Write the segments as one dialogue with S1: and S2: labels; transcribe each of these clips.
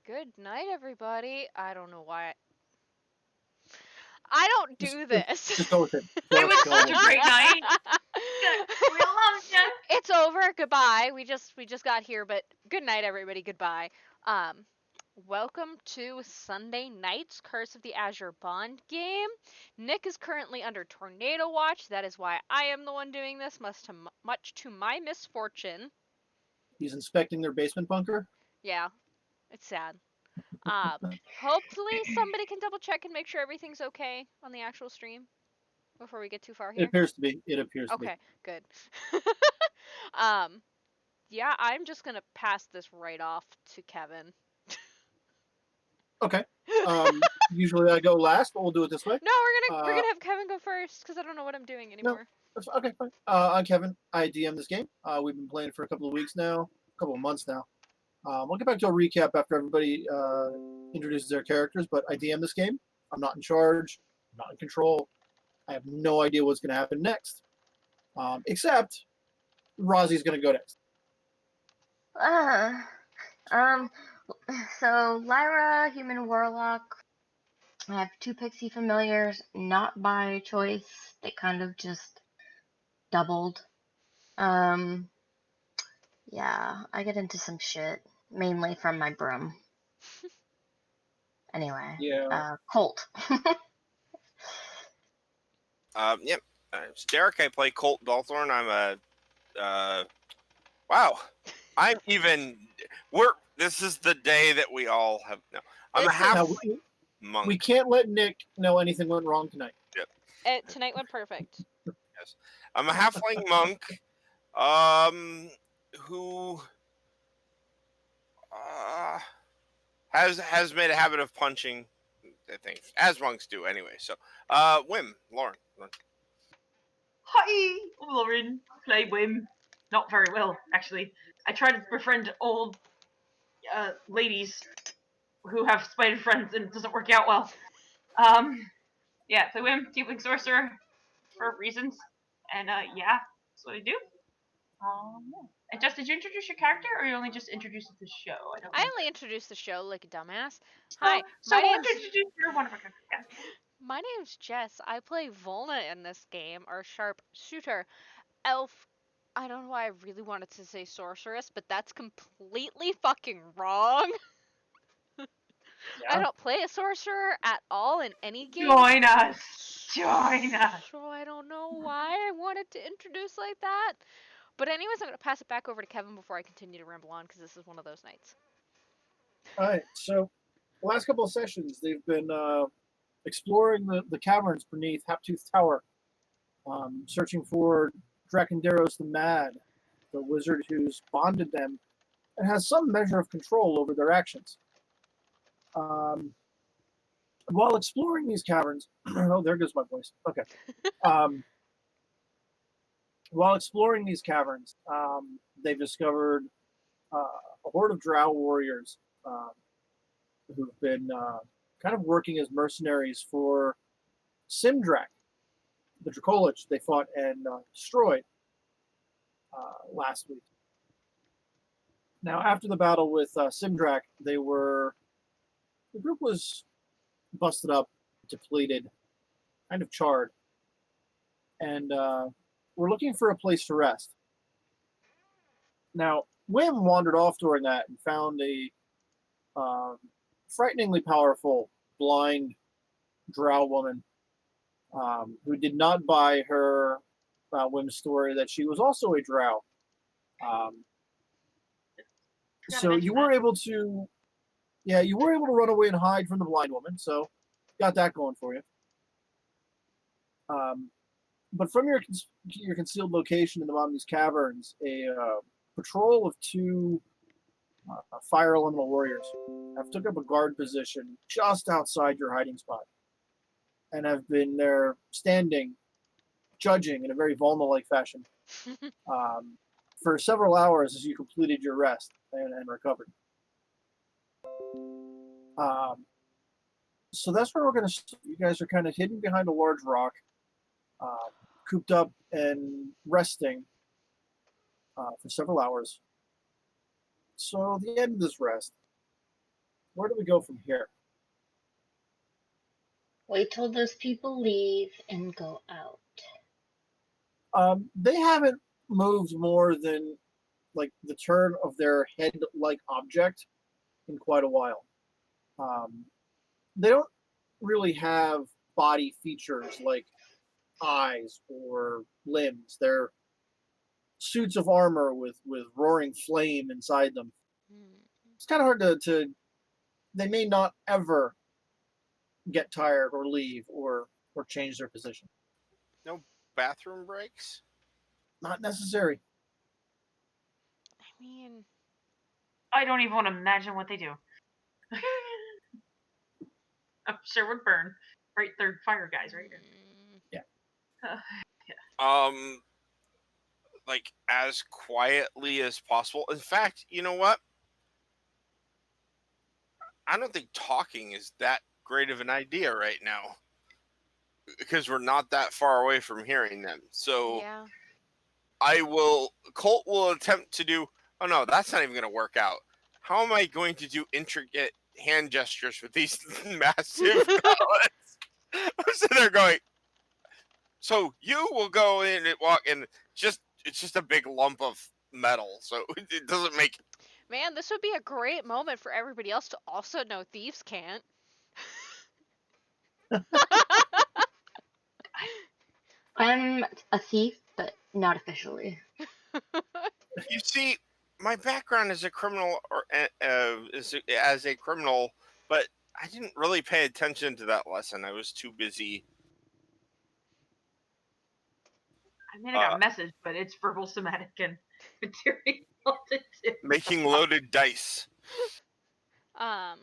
S1: Good night, everybody. I don't know why. I don't
S2: Just,
S1: do
S2: just,
S1: this.
S2: just go with it.
S3: It was such a great night. We all loved you.
S1: It's over. Goodbye. We just got here, but good night, everybody. Goodbye. Um, welcome to Sunday night's Curse of the Azure Bond game. Nick is currently under tornado watch. That is why I am the one doing this, much to my misfortune.
S2: He's inspecting their basement bunker.
S1: Yeah, it's sad. Um, hopefully somebody can double check and make sure everything's okay on the actual stream before we get too far
S2: It
S1: here.
S2: appears to be. It appears to be.
S1: Okay, good. um, yeah, I'm just gonna pass this right off to Kevin.
S2: Okay. Usually I go last, but we'll do it this way.
S1: No, we're
S2: Uh,
S1: gonna have Kevin go first because I don't know what I'm doing
S2: no,
S1: anymore.
S2: okay, fine. I'm Kevin. I DM this game. We've been playing for a couple of weeks now, a couple of months now. We'll get back to a recap after everybody introduces their characters, but I DM this game. I'm not in charge. I'm not in control. I have no idea what's going to happen next. Except Rozzie's going to go next.
S4: Uh, um, so Lyra, human warlock. I have two pixie familiars, not by choice. They kind of just doubled. Yeah, I get into some shit, mainly from my broom. Anyway,
S2: Yeah.
S4: Colt.
S5: Yep. It's Derek. I play Colt Dalthorn. I'm a. Wow. I'm even. This is the day that we all have. No. I'm a half monk.
S2: We can't let Nick know anything went wrong tonight.
S5: Yep.
S1: Tonight went perfect.
S5: Yes. I'm a halfling monk. Who has made a habit of punching. I think as monks do anyway. So, Lauren.
S3: Hi, I'm Lauren. Play Wim. Not very well, actually. I try to befriend old ladies who have spider friends and it doesn't work out well. Yeah, play Wim, Tiefling Sorcerer, for reasons. And yeah, that's what I do. Yeah. And Jess, did you introduce your character, or you only just introduced the show? I don't know.
S1: I only introduced the show like a dumbass. Hi,
S3: So
S1: my
S3: we'll
S1: name's
S3: introduce your one of our characters. Yeah.
S1: my name's Jess. I play Volna in this game, our sharp shooter elf. I don't know why I really wanted to say sorceress, but that's completely fucking wrong. I don't play a sorcerer at all in any game.
S3: Join us. Join us.
S1: So I don't know why I wanted to introduce like that. But anyways, I'm going to pass it back over to Kevin before I continue to ramble on because this is one of those nights.
S2: All right. So, the last couple of sessions, they've been exploring the caverns beneath Haptooth Tower, searching for Draconderos the Mad, the wizard who's bonded them and has some measure of control over their actions. While exploring these caverns, oh, there goes my voice. Okay. While exploring these caverns, they've discovered a horde of drow warriors who've been kind of working as mercenaries for Simdrak, the Dracolich they fought and destroyed last week. Now, after the battle with Simdrak, the group was busted up, depleted, kind of charred, and we're looking for a place to rest. Now, Wim wandered off during that and found a frighteningly powerful, blind drow woman who did not buy her Wim's story that she was also a drow. So you were able to, run away and hide from the blind woman. So got that going for you. But from your concealed location in the bottom of these caverns, a patrol of two fire elemental warriors have took up a guard position just outside your hiding spot and have been there standing, judging in a very Volna-like fashion for several hours as you completed your rest and recovered. So that's where we're going to start. You guys are kind of hidden behind a large rock, cooped up and resting for several hours. So at the end of this rest, where do we go from here?
S4: Wait till those people leave and go out.
S2: They haven't moved more than like the turn of their head-like object in quite a while. They don't really have body features like eyes or limbs. They're suits of armor with roaring flame inside them.
S1: Hmm.
S2: It's kind of hard to. They may not ever get tired or leave or change their position.
S5: No bathroom breaks?
S2: Not necessary.
S1: I mean,
S3: I don't even want to imagine what they do. I'm sure would burn. Right, they're fire guys, right?
S1: mm,
S5: Like as quietly as possible. In fact, you know what? I don't think talking is that great of an idea right now because we're not that far away from hearing them. So
S1: yeah.
S5: Colt will attempt to do, oh no, that's not even going to work out. How am I going to do intricate hand gestures with these massive pellets? I'm sitting there going, so you will go in and walk and it's just a big lump of metal. So it doesn't make
S1: Man, this would be a great moment for everybody else to also know thieves can't.
S4: I'm a thief, but not officially.
S5: You see, my background as a criminal as a criminal, but I didn't really pay attention to that lesson. I was too busy
S3: I mean, I got a message, but it's verbal, somatic, and material to do.
S5: making loaded dice.
S1: I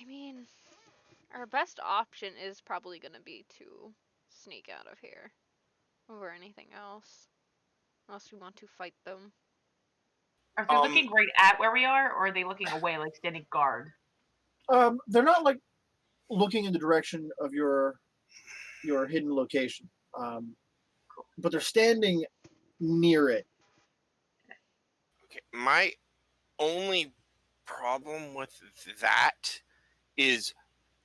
S1: mean, our best option is probably going to be to sneak out of here over anything else. Unless we want to fight them.
S3: Are they looking right at where we are, or are they looking away, like standing guard?
S2: They're not like looking in the direction of your hidden location, but they're standing near it.
S5: Okay, my only problem with that is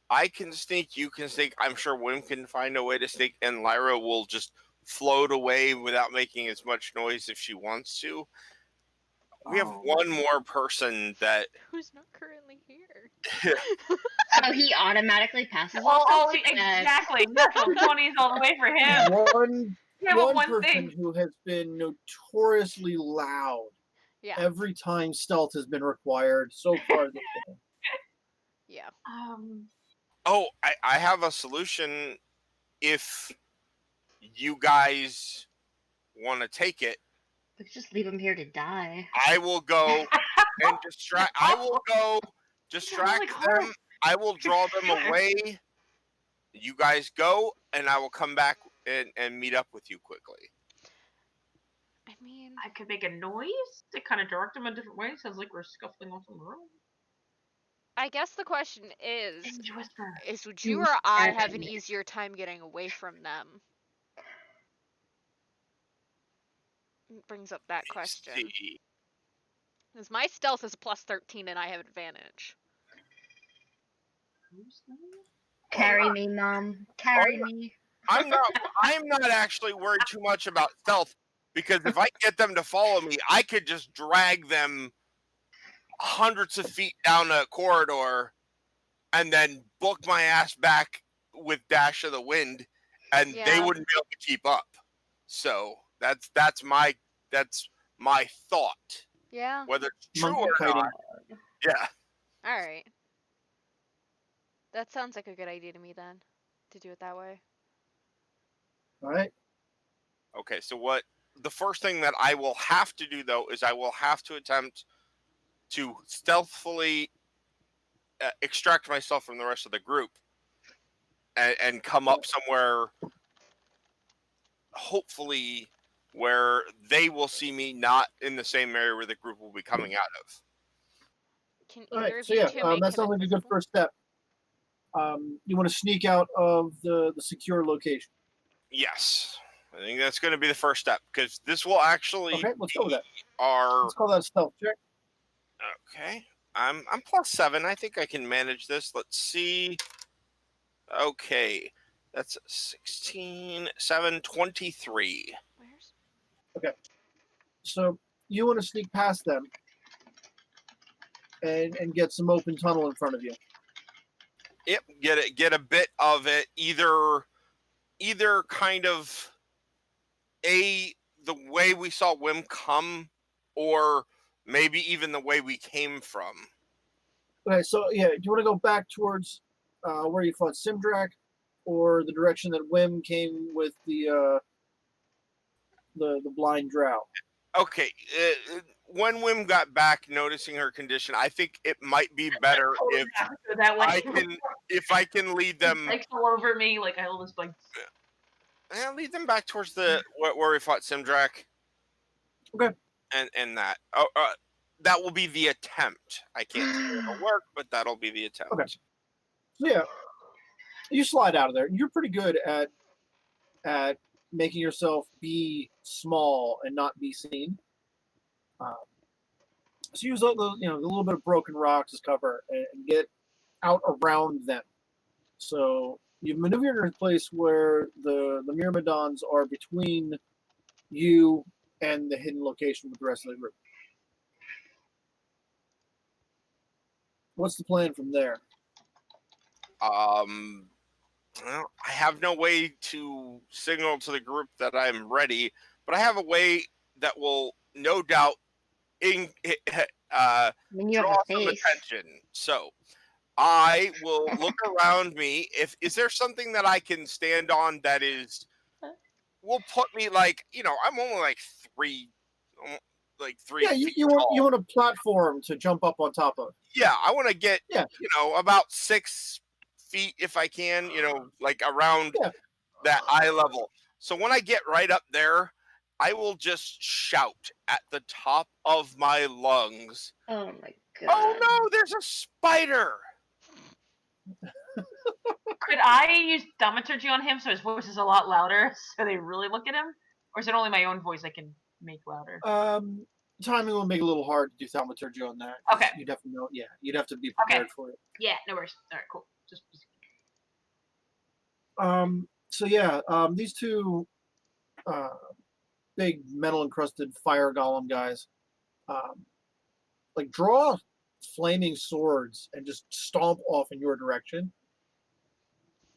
S5: I can sneak, you can sneak. I'm sure Wim can find a way to sneak, and Lyra will just float away without making as much noise if she wants to. We have one more person that
S1: Who's not currently here.
S4: So he automatically passes
S3: Oh,
S4: off?
S3: exactly. Natural 20s all the way for him.
S2: One person who has been notoriously loud
S1: Yeah.
S2: every time stealth has been required so far this game.
S1: Yeah.
S5: Oh, I have a solution if you guys want to take it.
S4: Let's just leave him here to die.
S5: I will go and distract. I will go distract them. I will draw them away. You guys go, and I will come back and meet up with you quickly.
S1: I mean,
S3: I could make a noise to kind of direct them a different way. Sounds like we're scuffling off in the room.
S1: I guess the question is would you
S4: You
S1: or I have
S4: seven.
S1: an easier time getting away from them? Brings up that question.
S5: See.
S1: Because my stealth is plus 13 and I have advantage.
S4: Carry me, Mom. Carry me.
S5: I'm not actually worried too much about stealth because if I get them to follow me, I could just drag them hundreds of feet down a corridor and then book my ass back with Dash of the Wind, and they wouldn't be able to keep up. So that's my thought.
S1: Yeah.
S5: Whether it's true or not. Yeah.
S1: All right. That sounds like a good idea to me then, to do it that way.
S2: All right.
S5: Okay, so the first thing that I will have to do though is I will have to attempt to stealthily extract myself from the rest of the group and come up somewhere, hopefully where they will see me, not in the same area where the group will be coming out of.
S1: Can
S2: All
S1: either
S2: right.
S1: of
S2: So
S1: you
S2: yeah,
S1: two make
S2: that sounds like a good first step. You want to sneak out of the secure location.
S5: Yes, I think that's going to be the first step because this will actually
S2: Okay, let's go with that.
S5: our
S2: Let's call that a stealth check.
S5: Okay. I'm +7. I think I can manage this. Let's see. Okay. That's 16, 7, 23.
S1: Where's?
S2: Okay. So you want to sneak past them and get some open tunnel in front of you.
S5: Yep. Get a bit of it. Either kind of the way we saw Wim come, or maybe even the way we came from.
S2: Okay, so yeah, do you want to go back towards where you fought Simdrak, or the direction that Wim came with the blind drow?
S5: Okay, when Wim got back, noticing her condition, I think it might be better
S3: Oh,
S5: if
S3: yeah, go that way.
S5: I can lead them.
S3: Legs all over me, like I hold this like.
S5: Lead them back towards the where we fought Simdrak.
S2: Okay.
S5: And that that will be the attempt. I can't say it'll work, but that'll be the attempt.
S2: Okay. So yeah, you slide out of there. You're pretty good at making yourself be small and not be seen. So use the little bit of broken rocks as cover and get out around them. So you've maneuvered in a place where the Myrmidons are between you and the hidden location with the rest of the group. What's the plan from there?
S5: Well, I have no way to signal to the group that I'm ready, but I have a way that will no doubt
S4: I mean, you have
S5: draw
S4: a
S5: some
S4: face.
S5: attention. So I will look around me. Is there something that I can stand on that will put me I'm only like 3
S2: Yeah,
S5: feet
S2: you
S5: tall.
S2: want a platform to jump up on top of.
S5: Yeah, I want to get
S2: Yeah.
S5: about 6 feet if I can, like around
S2: Yeah.
S5: that eye level. So when I get right up there, I will just shout at the top of my lungs,
S4: Oh my god.
S5: "Oh no, there's a spider!"
S3: Could I use thaumaturgy on him so his voice is a lot louder, so they really look at him, or is it only my own voice I can make louder?
S2: Timing will make it a little hard to do thaumaturgy on that. 'Cause
S3: Okay.
S2: You'd have to know. Yeah, you'd have to be prepared for it.
S3: Yeah, no worries. All right, cool. Just
S2: So yeah, these two big metal encrusted fire golem guys, like draw flaming swords and just stomp off in your direction,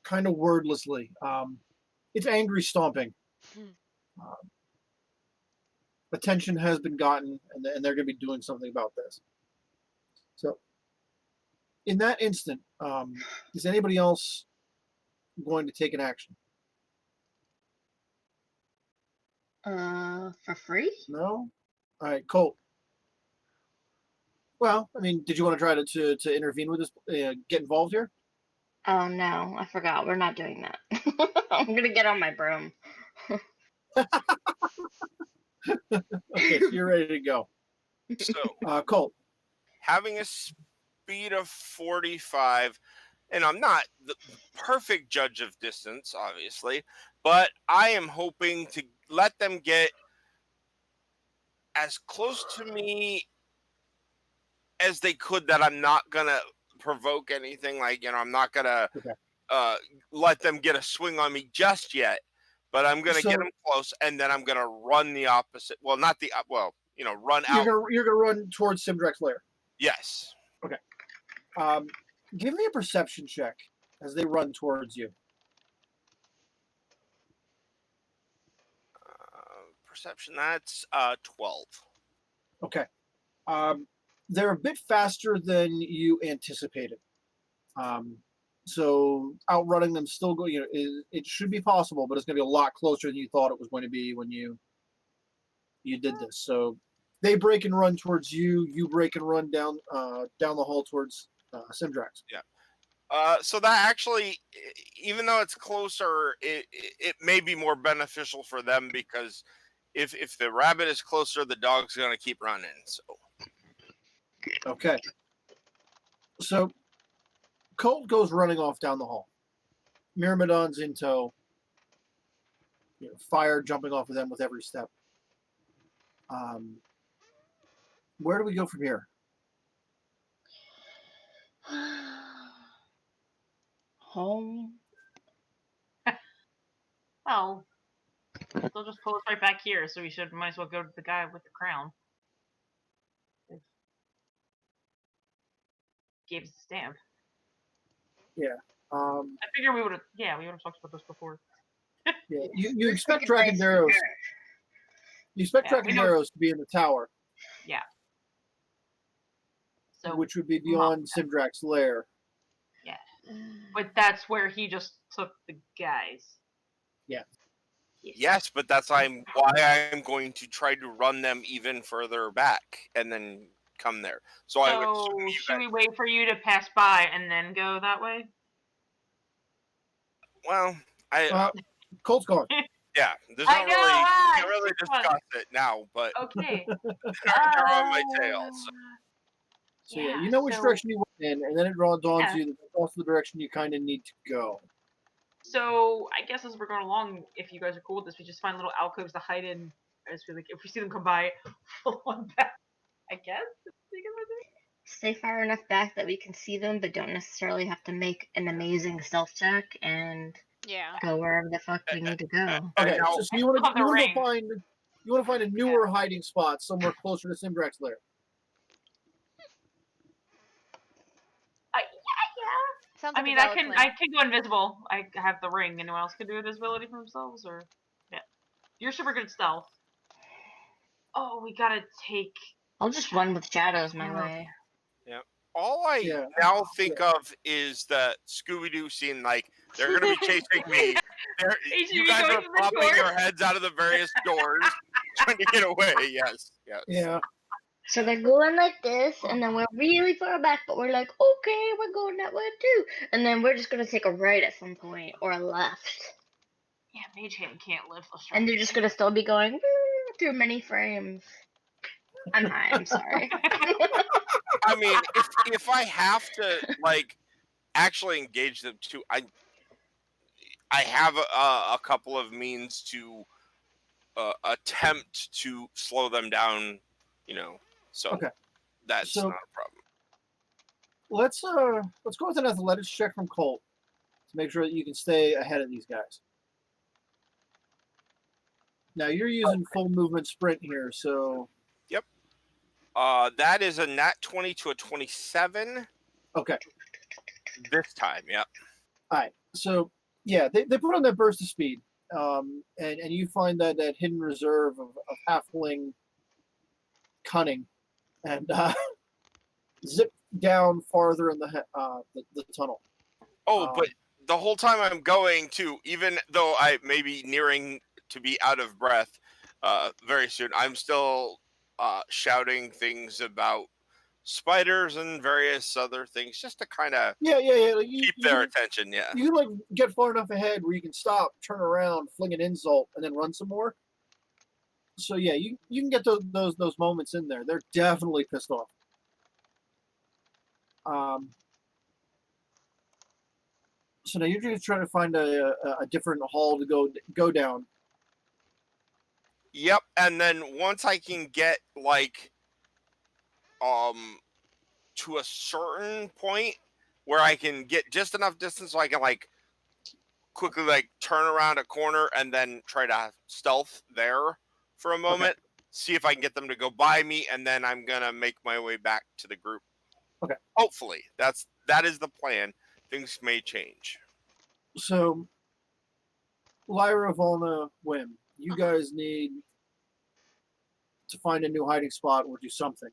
S2: kind of wordlessly. It's angry stomping. Um, attention has been gotten, and they're going to be doing something about this. So, in that instant, is anybody else going to take an action?
S4: For free?
S2: No. All right, Colt. Well, I mean, did you want to try to intervene with this? Get involved here?
S4: Oh no, I forgot. We're not doing that. I'm gonna get on my broom.
S2: Okay, so you're ready to go.
S5: So
S2: Colt.
S5: having a speed of 45, and I'm not the perfect judge of distance, obviously, but I am hoping to let them get as close to me as they could, that I'm not gonna provoke anything. Like, I'm not gonna
S2: Okay.
S5: let them get a swing on me just yet, but I'm gonna get
S2: So-
S5: them close, and then I'm gonna run the opposite. Well, not the run out.
S2: You're gonna run towards Simdrek's lair.
S5: Yes.
S2: Give me a perception check as they run towards you.
S5: Perception. That's 12.
S2: Okay. They're a bit faster than you anticipated. So outrunning them still go. It should be possible, but it's going to be a lot closer than you thought it was going to be when you did this. So they break and run towards you. You break and run down the hall towards Simdrax.
S5: So that actually, even though it's closer, it may be more beneficial for them, because if the rabbit is closer, the dog's gonna keep running. So
S2: Okay. So Colt goes running off down the hall. Myrmidon's in tow. Fire jumping off of them with every step. Where do we go from here?
S4: home.
S3: Well, they'll just pull us right back here, so we might as well go to the guy with the crown. Gave us a stamp. I figure we would have talked about this before.
S2: Yeah, you expect Dragonderos. You expect Dragonderos to be in the tower.
S3: Yeah. So,
S2: which would be beyond Simdrak's lair.
S3: Yeah. But that's where he just took the guys.
S2: Yeah.
S5: Yes, but that's why I'm going to try to run them even further back and then come there. So I would.
S3: Should we wait for you to pass by and then go that way?
S5: Well,
S2: Colt's gone.
S5: Yeah, there's
S3: I
S5: not
S3: know,
S5: really.
S3: ah,
S5: You can't really discuss it now, but
S3: Okay.
S5: you're on my tail.
S2: So yeah, you know which direction you went in, and then it dawns on you that that's also the direction you kind of need to go.
S3: So I guess as we're going along, if you guys are cool with this, we just find little alcoves to hide in. I just feel like if we see them come by, full on back. I guess.
S4: Stay far enough back that we can see them, but don't necessarily have to make an amazing stealth check and go wherever the fuck we need to go.
S2: Okay, so you want to find a newer hiding spot somewhere closer to Simdrak's lair.
S1: Sounds
S3: I
S1: like
S3: mean, I can go invisible. I have the ring. Anyone else can do invisibility for themselves, or you're super good at stealth. Oh, we gotta take.
S4: I'll just run with shadows my way.
S5: Yeah. All I now think of is the Scooby-Doo scene. Like they're gonna be chasing me. You guys are popping your heads out of the various doors, trying to get away. Yes.
S2: Yeah.
S4: So they're going like this, and then we're really far back, but we're like, okay, we're going that way too. And then we're just going to take a right at some point, or a left.
S3: Yeah, Mage Hand can't live.
S4: And they're just going to still be going through many frames. I'm high, I'm sorry.
S5: I mean, if I have to, like, actually engage them too, I have a couple of means to attempt to slow them down, so that's not a problem.
S2: Let's go with an athletics check from Colt to make sure that you can stay ahead of these guys. Now you're using full movement sprint here, so
S5: yep. That is a nat 20 to a 27.
S2: Okay.
S5: This time, yep.
S2: All right. So yeah, they put on that burst of speed, and you find that hidden reserve of halfling cunning, and zip down farther in the tunnel.
S5: But the whole time I'm going to, even though I may be nearing to be out of breath very soon, I'm still shouting things about spiders and various other things just to kind of keep their attention. Yeah,
S2: you can get far enough ahead where you can stop, turn around, fling an insult, and then run some more. So yeah, you can get those moments in there. They're definitely pissed off. So now you're just trying to find a different hall to go down.
S5: Yep, and then once I can get to a certain point where I can get just enough distance so I can quickly turn around a corner and then try to stealth there for a moment, see if I can get them to go by me, and then I'm gonna make my way back to the group.
S2: Okay.
S5: Hopefully, that is the plan. Things may change.
S2: So, Lyra, Volna, Wim, you guys need to find a new hiding spot or do something.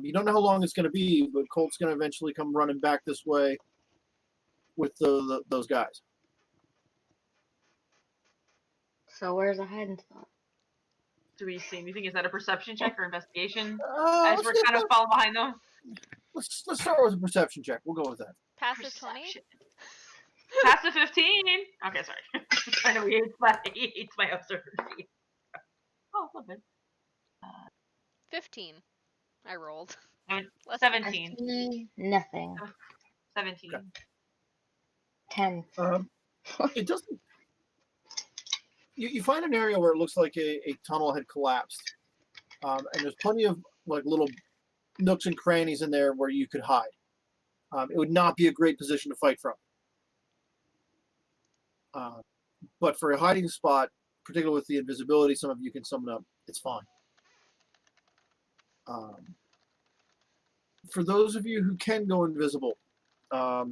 S2: You don't know how long it's going to be, but Colt's going to eventually come running back this way with those guys.
S4: So where's the hiding spot?
S3: Do we see anything? Is that a perception check or investigation?
S2: As
S3: we're kind of falling behind them.
S2: Let's start with a perception check. We'll go with that.
S1: Passive 20.
S3: Passive 15. Okay, sorry. I know he hates my observation. Oh, a little bit.
S1: 15. I rolled.
S3: 17.
S4: I see nothing.
S3: 17.
S2: Okay.
S4: 10.
S2: It doesn't. You find an area where it looks like a tunnel had collapsed, and there's plenty of little nooks and crannies in there where you could hide. It would not be a great position to fight from. But for a hiding spot, particularly with the invisibility, some of you can summon up. It's fine. For those of you who can go invisible,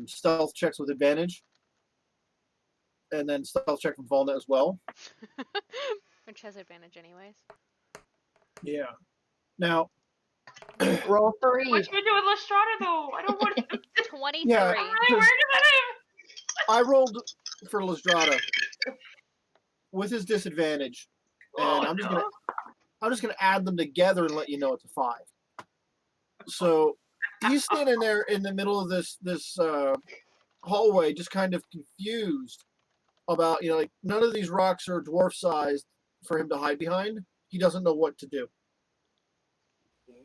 S2: stealth checks with advantage, and then stealth check from Volna as well.
S1: Which has advantage anyways.
S2: Yeah. Now,
S4: roll 3.
S3: What should we do with Lestrada though? I don't want.
S1: 23.
S2: Yeah,
S3: I'm really worried about him.
S2: I rolled for Lestrada with his disadvantage, and I'm just gonna add them together and let you know it's a 5. So he's standing there in the middle of this hallway, just kind of confused about, like, none of these rocks are dwarf sized for him to hide behind. He doesn't know what to do.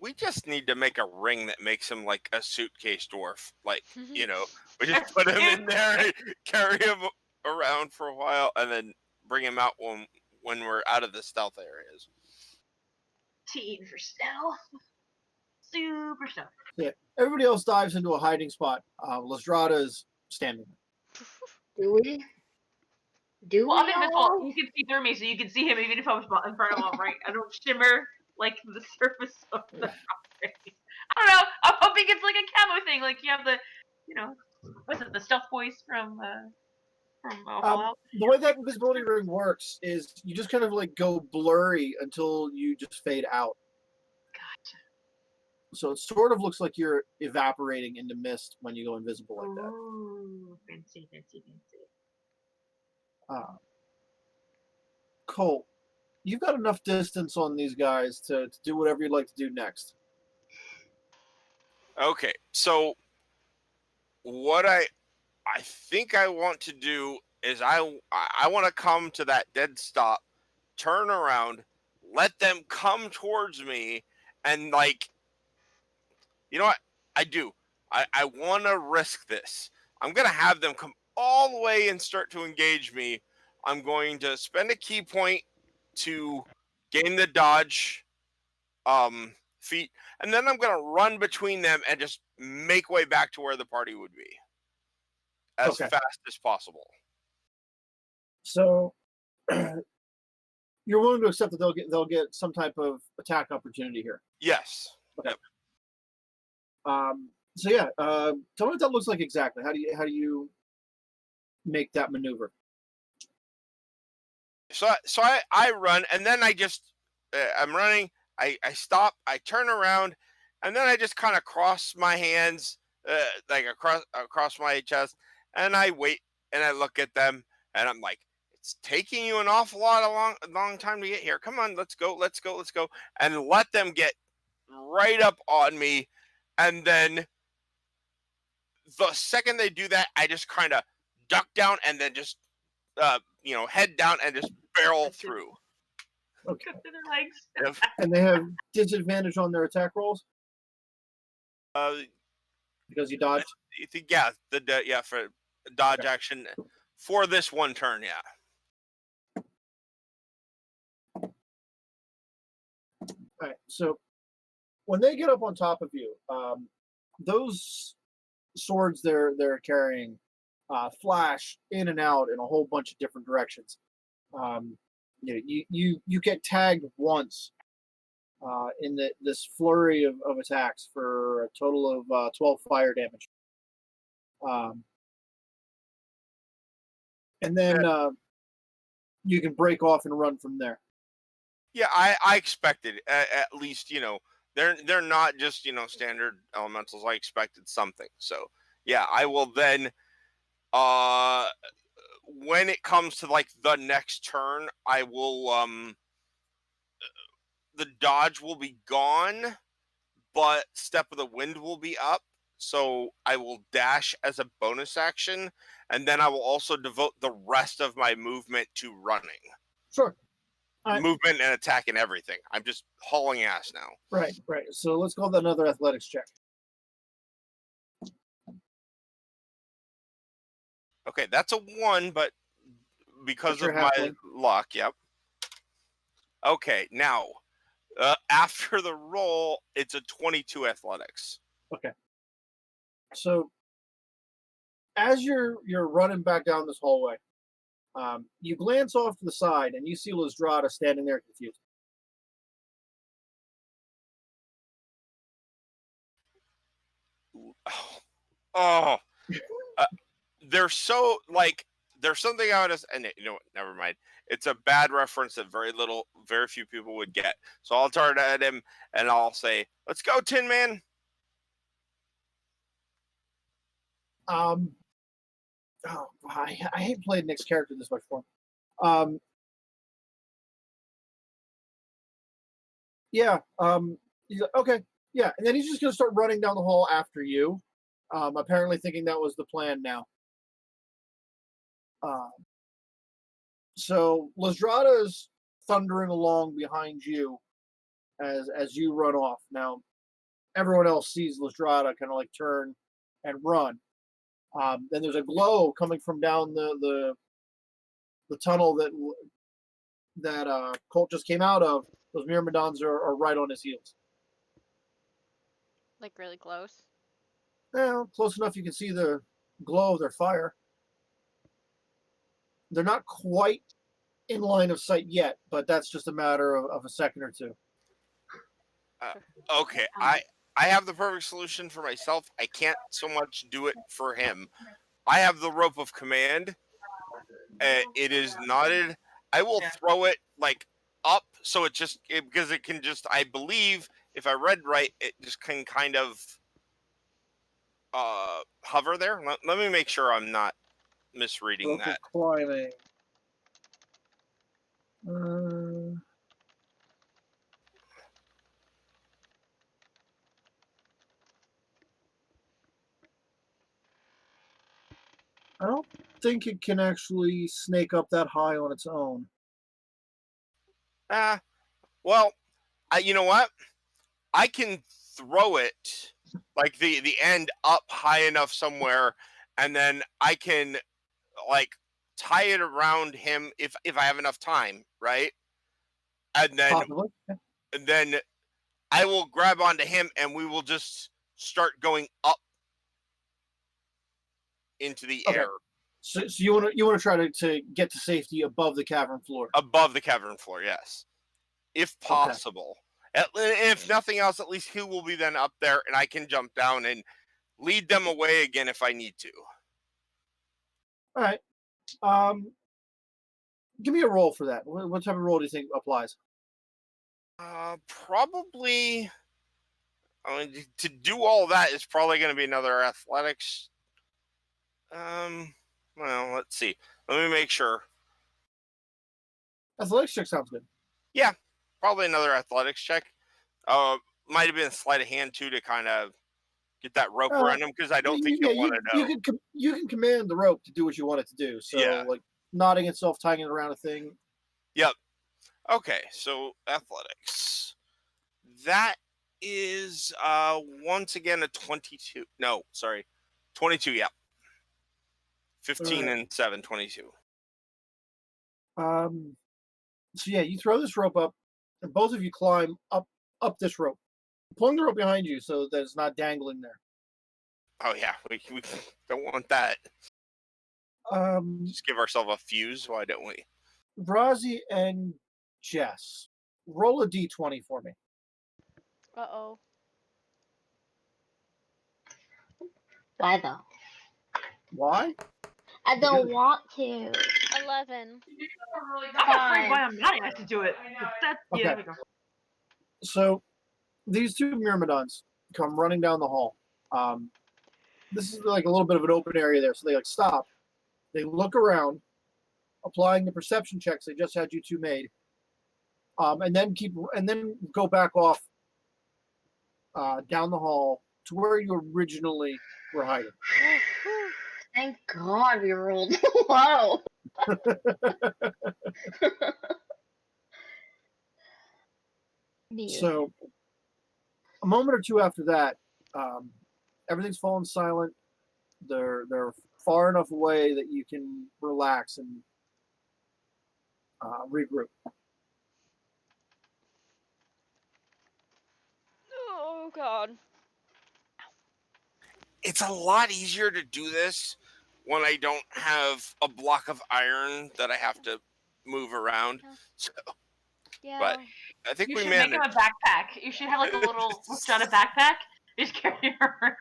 S5: We just need to make a ring that makes him like a suitcase dwarf. Like, we just put him in there and carry him around for a while and then bring him out when we're out of the stealth areas.
S3: Teen for stealth. Super stealth.
S2: Yeah. Everybody else dives into a hiding spot. Lestrada is standing there.
S4: Do we?
S3: Well, I'm invisible. You can see through me, so you can see him even if I'm in front of him, right? I don't shimmer like the surface of the property. I don't know. I'm hoping it's like a camo thing. Like you have the, what's it? The stealth voice from Fallout.
S2: The way that invisibility ring works is you just kind of like go blurry until you just fade out.
S3: Gotcha.
S2: So it sort of looks like you're evaporating into mist when you go invisible like that.
S3: Ooh, fancy.
S2: Colt, you've got enough distance on these guys to do whatever you'd like to do next.
S5: Okay, so what I think I want to do is I want to come to that dead stop, turn around, let them come towards me, and like, you know what? I do. I want to risk this. I'm going to have them come all the way and start to engage me. I'm going to spend a key point to gain the dodge feat, and then I'm going to run between them and just make way back to where the party would be as fast as possible.
S2: So you're willing to accept that they'll get some type of attack opportunity here?
S5: Yes.
S2: Okay. Yep. So yeah, tell me what that looks like exactly. How do you make that maneuver?
S5: So I run, and then I just I'm running. I stop. I turn around, and then I just kind of cross my hands, like across my chest, and I wait and I look at them, and I'm like, it's taking you an awful long time to get here. Come on, let's go, and let them get right up on me, and then the second they do that, I just kind of duck down and then just head down and just barrel through.
S2: Okay.
S3: To their legs.
S2: And they have disadvantage on their attack rolls? Because you dodged?
S5: Yeah, for dodge action for this one turn, yeah.
S2: All right, so when they get up on top of you, those swords they're carrying flash in and out in a whole bunch of different directions. You get tagged once in this flurry of attacks for a total of 12 fire damage. And then you can break off and run from there.
S5: Yeah, I expected at least, they're not just, standard elementals. I expected something. So, yeah, I will then when it comes to like the next turn, I will the dodge will be gone, but Step of the Wind will be up. So I will dash as a bonus action, and then I will also devote the rest of my movement to running.
S2: Sure.
S5: Movement and attack and everything. I'm just hauling ass now.
S2: Right. So let's go with another athletics check.
S5: Okay, that's a 1, but because of my luck, yep. Okay, now after the roll, it's a 22 athletics.
S2: Okay. So as you're running back down this hallway, You glance off to the side, and you see Lizdrada standing there confused.
S5: Oh, they're so like. There's something I would, and you know what? Never mind. It's a bad reference that very few people would get. So I'll turn at him and I'll say, "Let's go, Tin Man."
S2: Oh, I hate playing Nick's character this much for him. Yeah. He's like, okay. Yeah, and then he's just gonna start running down the hall after you. Apparently thinking that was the plan now. So Lizdrada is thundering along behind you as you run off. Now, everyone else sees Lizdrada kind of like turn and run. Then there's a glow coming from down the tunnel that Colt just came out of. Those Myrmidons are right on his heels.
S1: Like really close.
S2: Well, close enough you can see the glow of their fire. They're not quite in line of sight yet, but that's just a matter of a second or two.
S5: Okay, I have the perfect solution for myself. I can't so much do it for him. I have the rope of command. It is knotted. I will throw it like up, so because it can just. I believe if I read right, it just can kind of hover there. Let me make sure I'm not misreading
S2: Rope of
S5: that.
S2: climbing. I don't think it can actually snake up that high on its own.
S5: Well, you know what? I can throw it like the end up high enough somewhere, and then I can like tie it around him if I have enough time, right? And
S2: Possibly.
S5: then I will grab onto him, and we will just start going up into the
S2: Okay.
S5: air
S2: So you want to try to get to safety above the cavern floor.
S5: above the cavern floor, yes, if possible. If nothing else, at least he will be then up there, and I can jump down and lead them away again if I need to.
S2: All right. Give me a roll for that. What type of roll do you think applies?
S5: Probably. I mean, to do all that is probably going to be another athletics. Well, let's see. Let me make sure.
S2: Athletics check sounds good.
S5: Yeah, probably another athletics check. Might have been a sleight of hand too to kind of get that rope around him because I don't think he'll want to know.
S2: You can command the rope to do what you want it to do. So like knotting itself, tying it around a thing.
S5: Yep. Okay, so athletics. That is once again a 22. No, sorry. 22, yeah. 15 and 7, 22.
S2: So yeah, you throw this rope up, and both of you climb up this rope, pulling the rope behind you so that it's not dangling there.
S5: Oh yeah, we don't want that. Just give ourselves a fuse, why don't we?
S2: Brazi and Jess, roll a d20 for me.
S1: Uh-oh.
S4: Why though?
S2: Why?
S4: I don't want to.
S1: 11.
S3: I'm afraid why I'm not able to do it.
S2: Okay.
S3: There we go.
S2: So these two Myrmidons come running down the hall. This is like a little bit of an open area there, so they like stop. They look around, applying the perception checks they just had you two made, and then go back off down the hall to where you originally were hiding.
S4: Thank God we rolled low.
S2: So a moment or two after that, everything's fallen silent. They're far enough away that you can relax and regroup.
S1: Oh God.
S5: It's a lot easier to do this when I don't have a block of iron that I have to move around. So,
S1: Yeah.
S5: but I think
S3: You
S5: we
S3: should make
S5: managed.
S3: him a backpack. You should have like a little lift on a backpack. Just carry it around.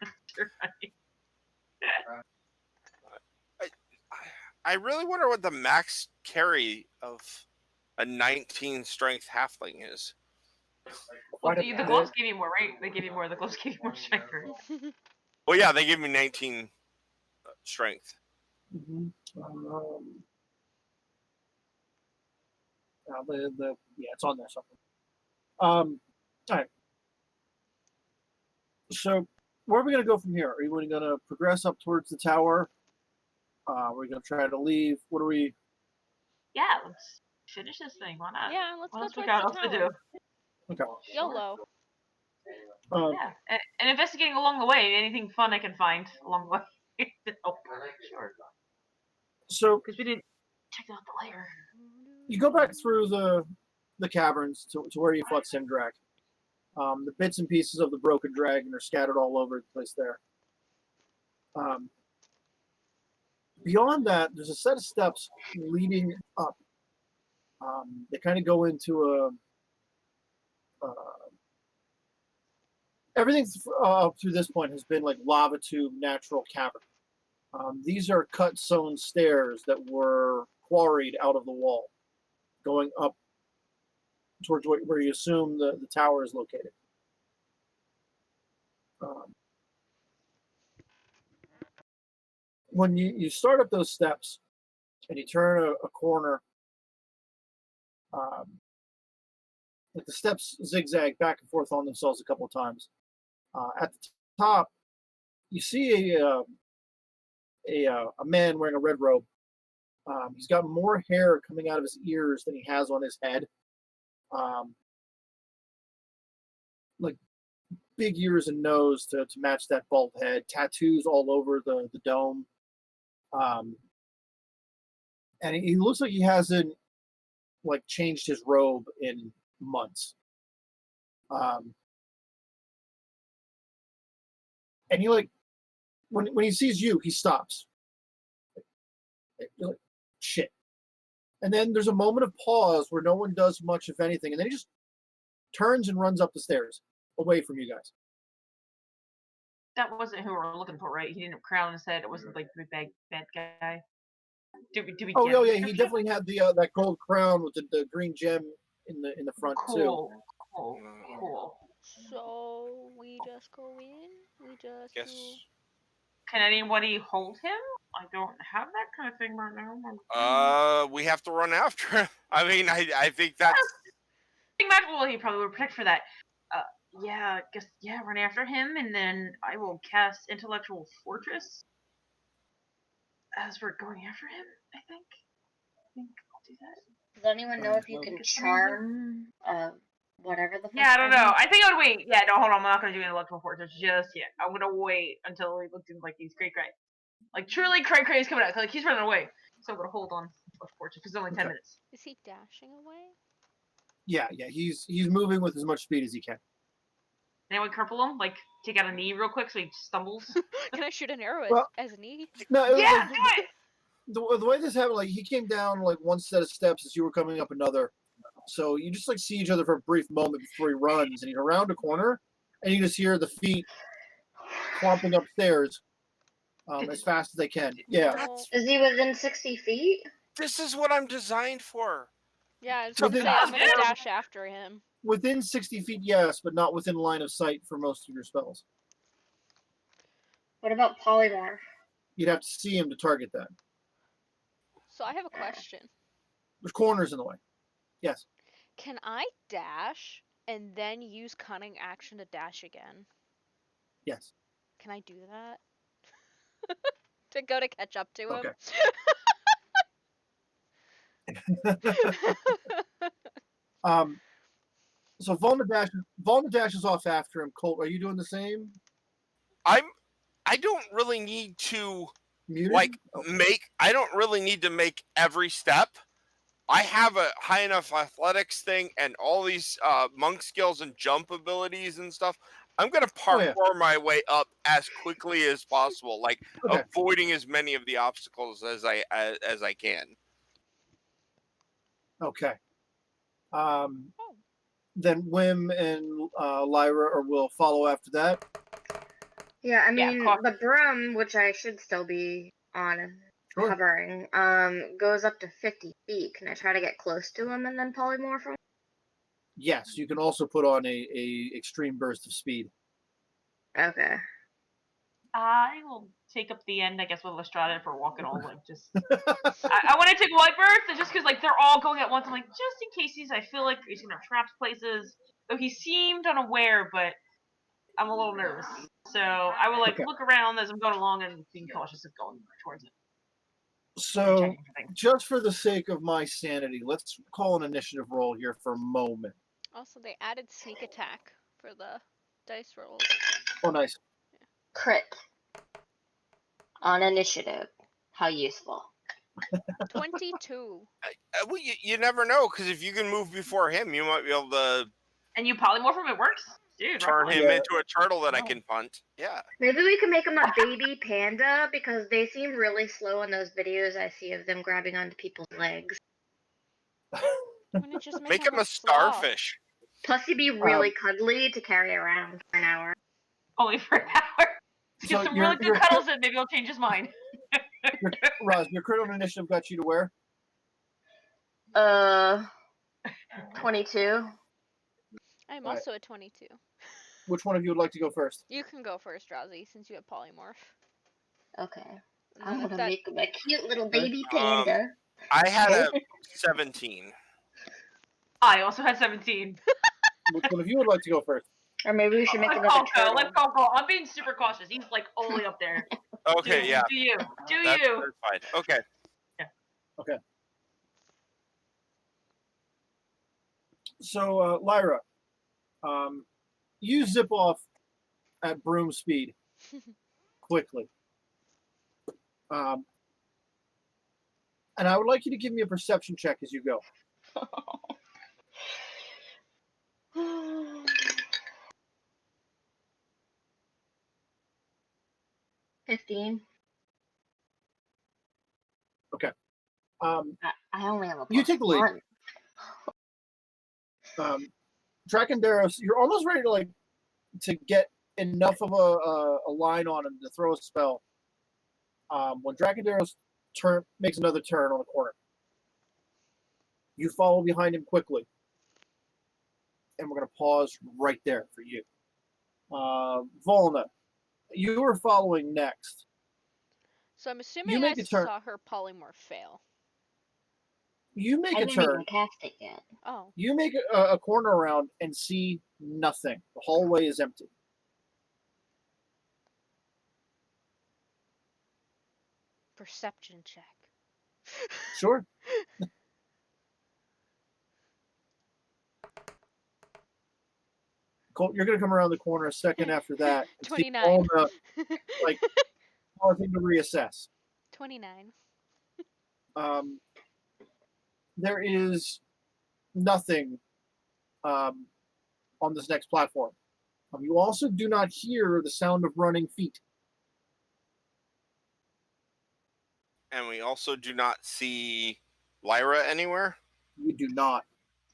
S5: I really wonder what the max carry of a 19 strength halfling is.
S3: Well,
S2: Quite a
S3: the
S2: bit.
S3: gloves give you more, right? They give you more. The gloves give you more strength.
S5: Well, yeah, they give me 19 strength.
S2: Mhm. Yeah, it's on there something. All right. So, where are we going to go from here? Are you going to progress up towards the tower? We're going to try to leave. What are we?
S3: Yeah, let's finish this thing. Why not?
S1: Yeah, let's
S3: What
S1: go
S3: else we
S1: towards
S3: got
S1: the
S3: else to
S1: tower.
S3: do?
S2: Okay.
S1: YOLO.
S3: Yeah, and investigating along the way. Anything fun I can find along the way. Sure.
S2: So
S3: Because we didn't check out the layer.
S2: you go back through the caverns to where you fought Simdrak. The bits and pieces of the broken dragon are scattered all over the place there. Beyond that, there's a set of steps leading up. They kind of go into everything up through this point has been like lava tube natural cavern. These are cut stone stairs that were quarried out of the wall, going up towards where you assume the tower is located. When you start up those steps and you turn a corner, like the steps zigzag back and forth on themselves a couple of times. At the top, you see a man wearing a red robe. He's got more hair coming out of his ears than he has on his head. Like big ears and nose to match that bald head. Tattoos all over the dome. And he looks like he hasn't like changed his robe in months. And he like when he sees you, he stops. You're like, shit. And then there's a moment of pause where no one does much, if anything, and then he just turns and runs up the stairs away from you guys.
S3: That wasn't who we were looking for, right? He didn't have a crown on his head. It wasn't like the big bad guy. Did we
S2: Oh
S3: get
S2: yeah, he definitely had the that gold crown with the green gem in the front too.
S3: Cool.
S1: So we just go in. We just
S5: Yes.
S1: do.
S3: Can anybody hold him? I don't have that kind of thing right now.
S5: We have to run after him. I mean, I think that's.
S3: Well, he probably would protect for that. Yeah, run after him, and then I will cast Intellectual Fortress as we're going after him. I think I'll do that.
S4: Does anyone know if you can charm whatever the fuck?
S3: Yeah, I don't know. I think I would wait. Yeah, no, hold on. I'm not gonna do Intellectual Fortress just yet. I'm gonna wait until he looks like he's cray. Like truly cray is coming out. Like he's running away. So I'm gonna hold on Intellectual Fortress because it's only 10 minutes.
S1: Is he dashing away?
S2: Yeah, he's moving with as much speed as he can.
S3: Anyone cripple him? Like take out a knee real quick so he stumbles.
S1: Can I shoot an arrow as a knee?
S2: No,
S3: Yeah, do it.
S2: The way this happened, like he came down like one set of steps as you were coming up another. So you just like see each other for a brief moment before he runs, and he's around a corner, and you just hear the feet clomping upstairs as fast as they can. Yeah.
S4: Is he within 60 feet?
S5: This is what I'm designed for.
S1: Yeah, I was gonna say, I'm gonna dash after him.
S2: Within 60 feet, yes, but not within line of sight for most of your spells.
S4: What about polymorph?
S2: You'd have to see him to target that.
S1: So I have a question.
S2: There's corners in the way. Yes.
S1: Can I dash and then use cunning action to dash again?
S2: Yes.
S1: Can I do that? To go to catch up to him?
S2: Okay. So Volna dashes off after him. Colt, are you doing the same?
S5: I don't really need to I don't really need to make every step. I have a high enough athletics thing and all these monk skills and jump abilities and stuff. I'm gonna parkour my way up as quickly as possible, like avoiding as many of the obstacles as I can.
S2: Okay. Then Wim and Lyra will follow after that.
S4: Yeah, I mean the broom, which I should still be on hovering, goes up to 50 feet. Can I try to get close to him and then polymorph him?
S2: Yes, you can also put on a extreme burst of speed.
S4: Okay.
S3: I will take up the end, I guess, with Lestrada if we're walking all like just. I want to take White Burst, just because like they're all going at once. I'm like, just in case I feel like he's gonna have traps places. Though he seemed unaware, but I'm a little nervous. So I will look around as I'm going along and being cautious of going towards it.
S2: So, just for the sake of my sanity, let's call an initiative roll here for a moment.
S1: Also, they added sneak attack for the dice rolls.
S2: Oh, nice.
S1: Yeah.
S4: Crit. On initiative. How useful.
S1: 22.
S5: Well, you never know, because if you can move before him, you might be able to.
S3: And you polymorph him, it works? Dude,
S5: turn him into a turtle that I can punt. Yeah.
S4: Maybe we can make him a baby panda, because they seem really slow in those videos I see of them grabbing onto people's legs.
S1: Just
S5: make him a starfish.
S4: Plus, he'd be really cuddly to carry around for an hour.
S3: Only for an hour? Get some really good cuddles in, maybe he'll change his mind.
S2: Roz, your crit on initiative got you to where?
S4: 22.
S1: I'm also at 22.
S2: Which one of you would like to go first?
S1: You can go first, Rosie, since you have polymorph.
S4: Okay. I'm gonna make him a cute little baby panda.
S5: I had a 17.
S3: I also had 17.
S2: Which one of you would like to go first?
S4: Or maybe we should make another turtle.
S3: Let's go. I'm being super cautious. He's like only up there.
S5: Okay, yeah.
S3: Do you?
S5: That's fine. Okay.
S3: Yeah.
S2: Okay. So, Lyra, you zip off at broom speed quickly. And I would like you to give me a perception check as you go.
S4: 15.
S2: Okay.
S4: I only have a
S2: You take the lead. Dracondaros, you're almost ready to get enough of a line on him to throw a spell. When Dracondaros makes another turn on the corner, you follow behind him quickly, and we're going to pause right there for you. Volna, you are following next.
S1: So I'm assuming I saw her polymorph fail.
S2: You make a turn.
S4: I didn't even cast it yet.
S1: Oh.
S2: You make a corner around and see nothing. The hallway is empty.
S1: Perception check.
S2: Sure. Colt, you're going to come around the corner a second after that.
S1: 29.
S2: Pausing to reassess.
S1: 29.
S2: There is nothing on this next platform. You also do not hear the sound of running feet.
S5: And we also do not see Lyra anywhere?
S2: You do not.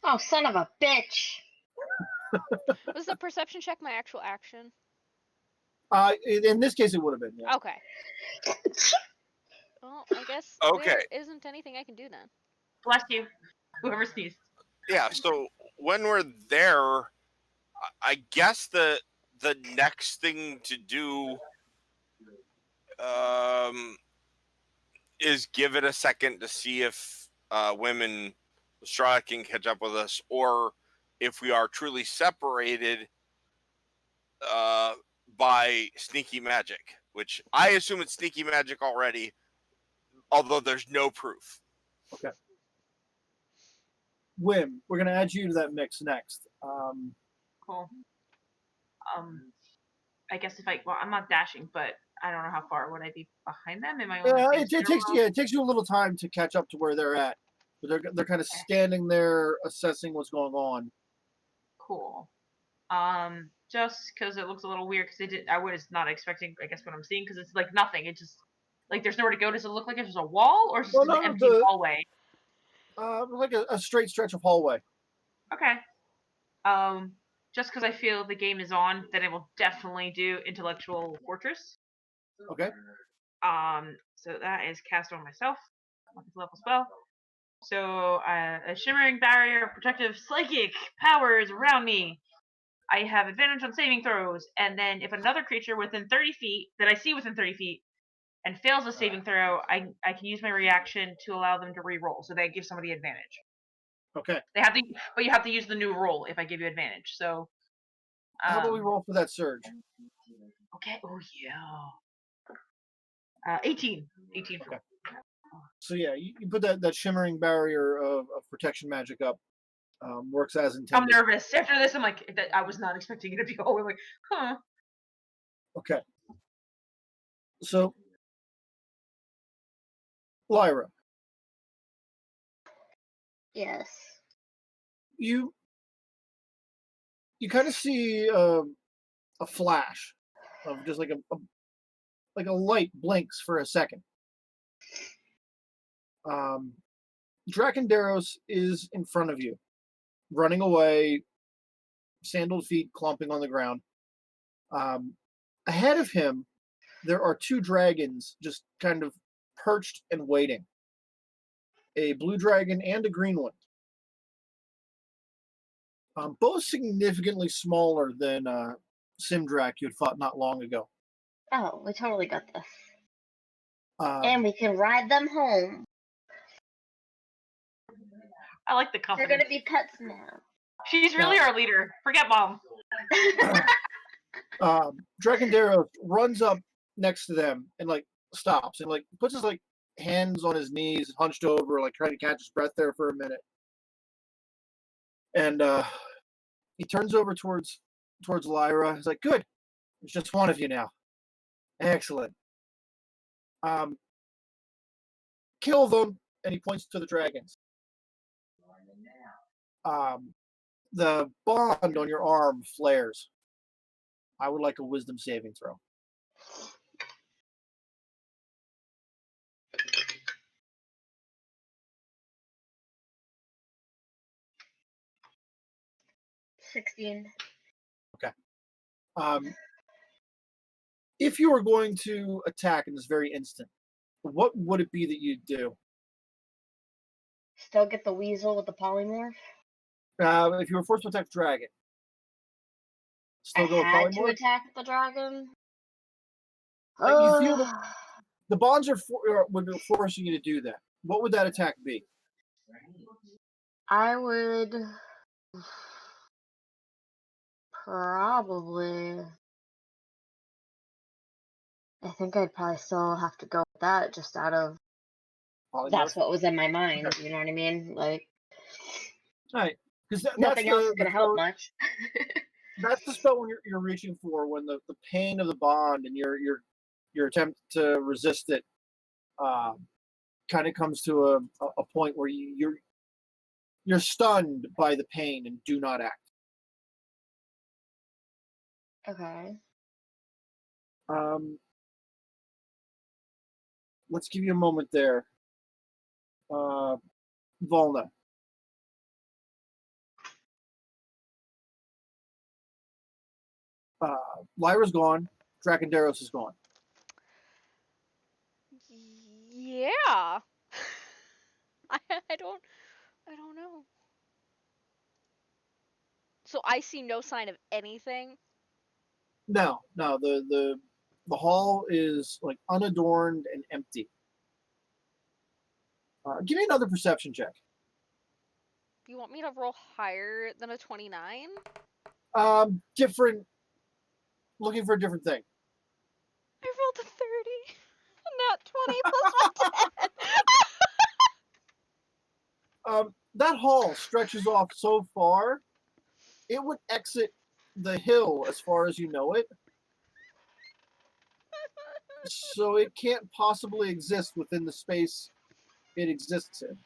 S4: Oh, son of a bitch!
S1: Was the perception check my actual action?
S2: In this case, it would have been, yeah.
S1: Okay. Well, I guess there isn't anything I can do then.
S3: Bless you. Whoever sneezed.
S5: Yeah, so when we're there, I guess the next thing to do is give it a second to see if women Strahd can catch up with us, or if we are truly separated by sneaky magic, which I assume it's sneaky magic already, although there's no proof.
S2: Okay. Wim, we're going to add you to that mix next.
S3: Cool. I guess I'm not dashing, but I don't know how far would I be behind them. Am I?
S2: It takes you a little time to catch up to where they're at, but they're kind of standing there assessing what's going on.
S3: Cool. Just because it looks a little weird, because I was not expecting, I guess, what I'm seeing, because it's like nothing. It just, like, there's nowhere to go. Does it look like it's just a wall, or is it just an empty hallway?
S2: Like a straight stretch of hallway.
S3: Okay. Just because I feel the game is on, then I will definitely do Intellectual Fortress.
S2: Okay.
S3: So that is cast on myself. Level spell. So a shimmering barrier of protective psychic powers around me. I have advantage on saving throws, and then if another creature within 30 feet that I see within 30 feet and fails a saving throw, I can use my reaction to allow them to re-roll. So that gives somebody advantage.
S2: Okay.
S3: They have to, but you have to use the new roll if I give you advantage. So.
S2: How about we roll for that surge?
S3: Okay. Oh yeah. 18. 18 for.
S2: Okay. So yeah, you put that shimmering barrier of protection magic up. Works as intended.
S3: I'm nervous. After this, I'm like, I was not expecting it to be all. I'm like, huh.
S2: Okay. So, Lyra.
S4: Yes.
S2: You kind of see a flash of just like a light blinks for a second. Drakendaros is in front of you, running away, sandaled feet clomping on the ground. Ahead of him, there are two dragons just kind of perched and waiting. A blue dragon and a green one. Both significantly smaller than Simdrak you had fought not long ago.
S4: Oh, we totally got this. And we can ride them home.
S3: I like the confidence.
S4: They're gonna be pets now.
S3: She's really our leader. Forget Mom.
S2: Drakendaros runs up next to them and like stops and like puts his like hands on his knees, hunched over, like trying to catch his breath there for a minute. And he turns over towards Lyra. He's like, "Good, it's just one of you now. Excellent. Kill them." And he points to the dragons. The bond on your arm flares. I would like a wisdom saving throw.
S4: $16.
S2: Okay. If you were going to attack in this very instant, what would it be that you'd do?
S4: Still get the weasel with the polymorph?
S2: If you were forced to attack the dragon, still go with
S4: I had
S2: polymorph?
S4: to attack the dragon?
S2: You feel the bonds would be forcing you to do that. What would that attack be?
S4: I would probably. I think I'd probably still have to go with that just out of.
S2: Polymorph?
S4: That's what was in my mind. Okay. You know what I mean? Like.
S2: Right. Because
S4: nothing else is going to help much.
S2: That's the spell when you're reaching for, when the pain of the bond and your attempt to resist it kind of comes to a point where you're stunned by the pain and do not act.
S4: Okay.
S2: Let's give you a moment there. Volna. Lyra's gone. Drakendaros is gone.
S1: Yeah. I don't know. So I see no sign of anything.
S2: No. The hall is like unadorned and empty. Give me another perception check.
S1: You want me to roll higher than a 29?
S2: Different. Looking for a different thing.
S1: I rolled a 30. Not 20 plus my 10.
S2: That hall stretches off so far, it would exit the hill as far as you know it. So it can't possibly exist within the space it exists in.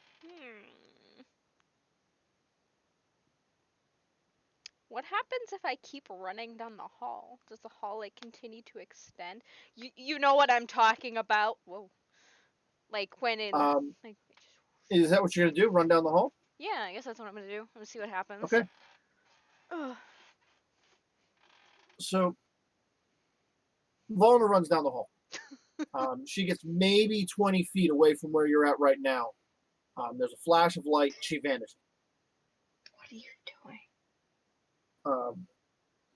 S1: What happens if I keep running down the hall? Does the hall like continue to extend? You know what I'm talking about? Whoa. Like when in like
S2: Is that what you're gonna do? Run down the hall?
S1: yeah, I guess that's what I'm gonna do. I'm gonna see what happens.
S2: Okay.
S1: Ugh.
S2: So Volna runs down the hall. She gets maybe 20 feet away from where you're at right now. There's a flash of light. She vanishes.
S4: What are you doing?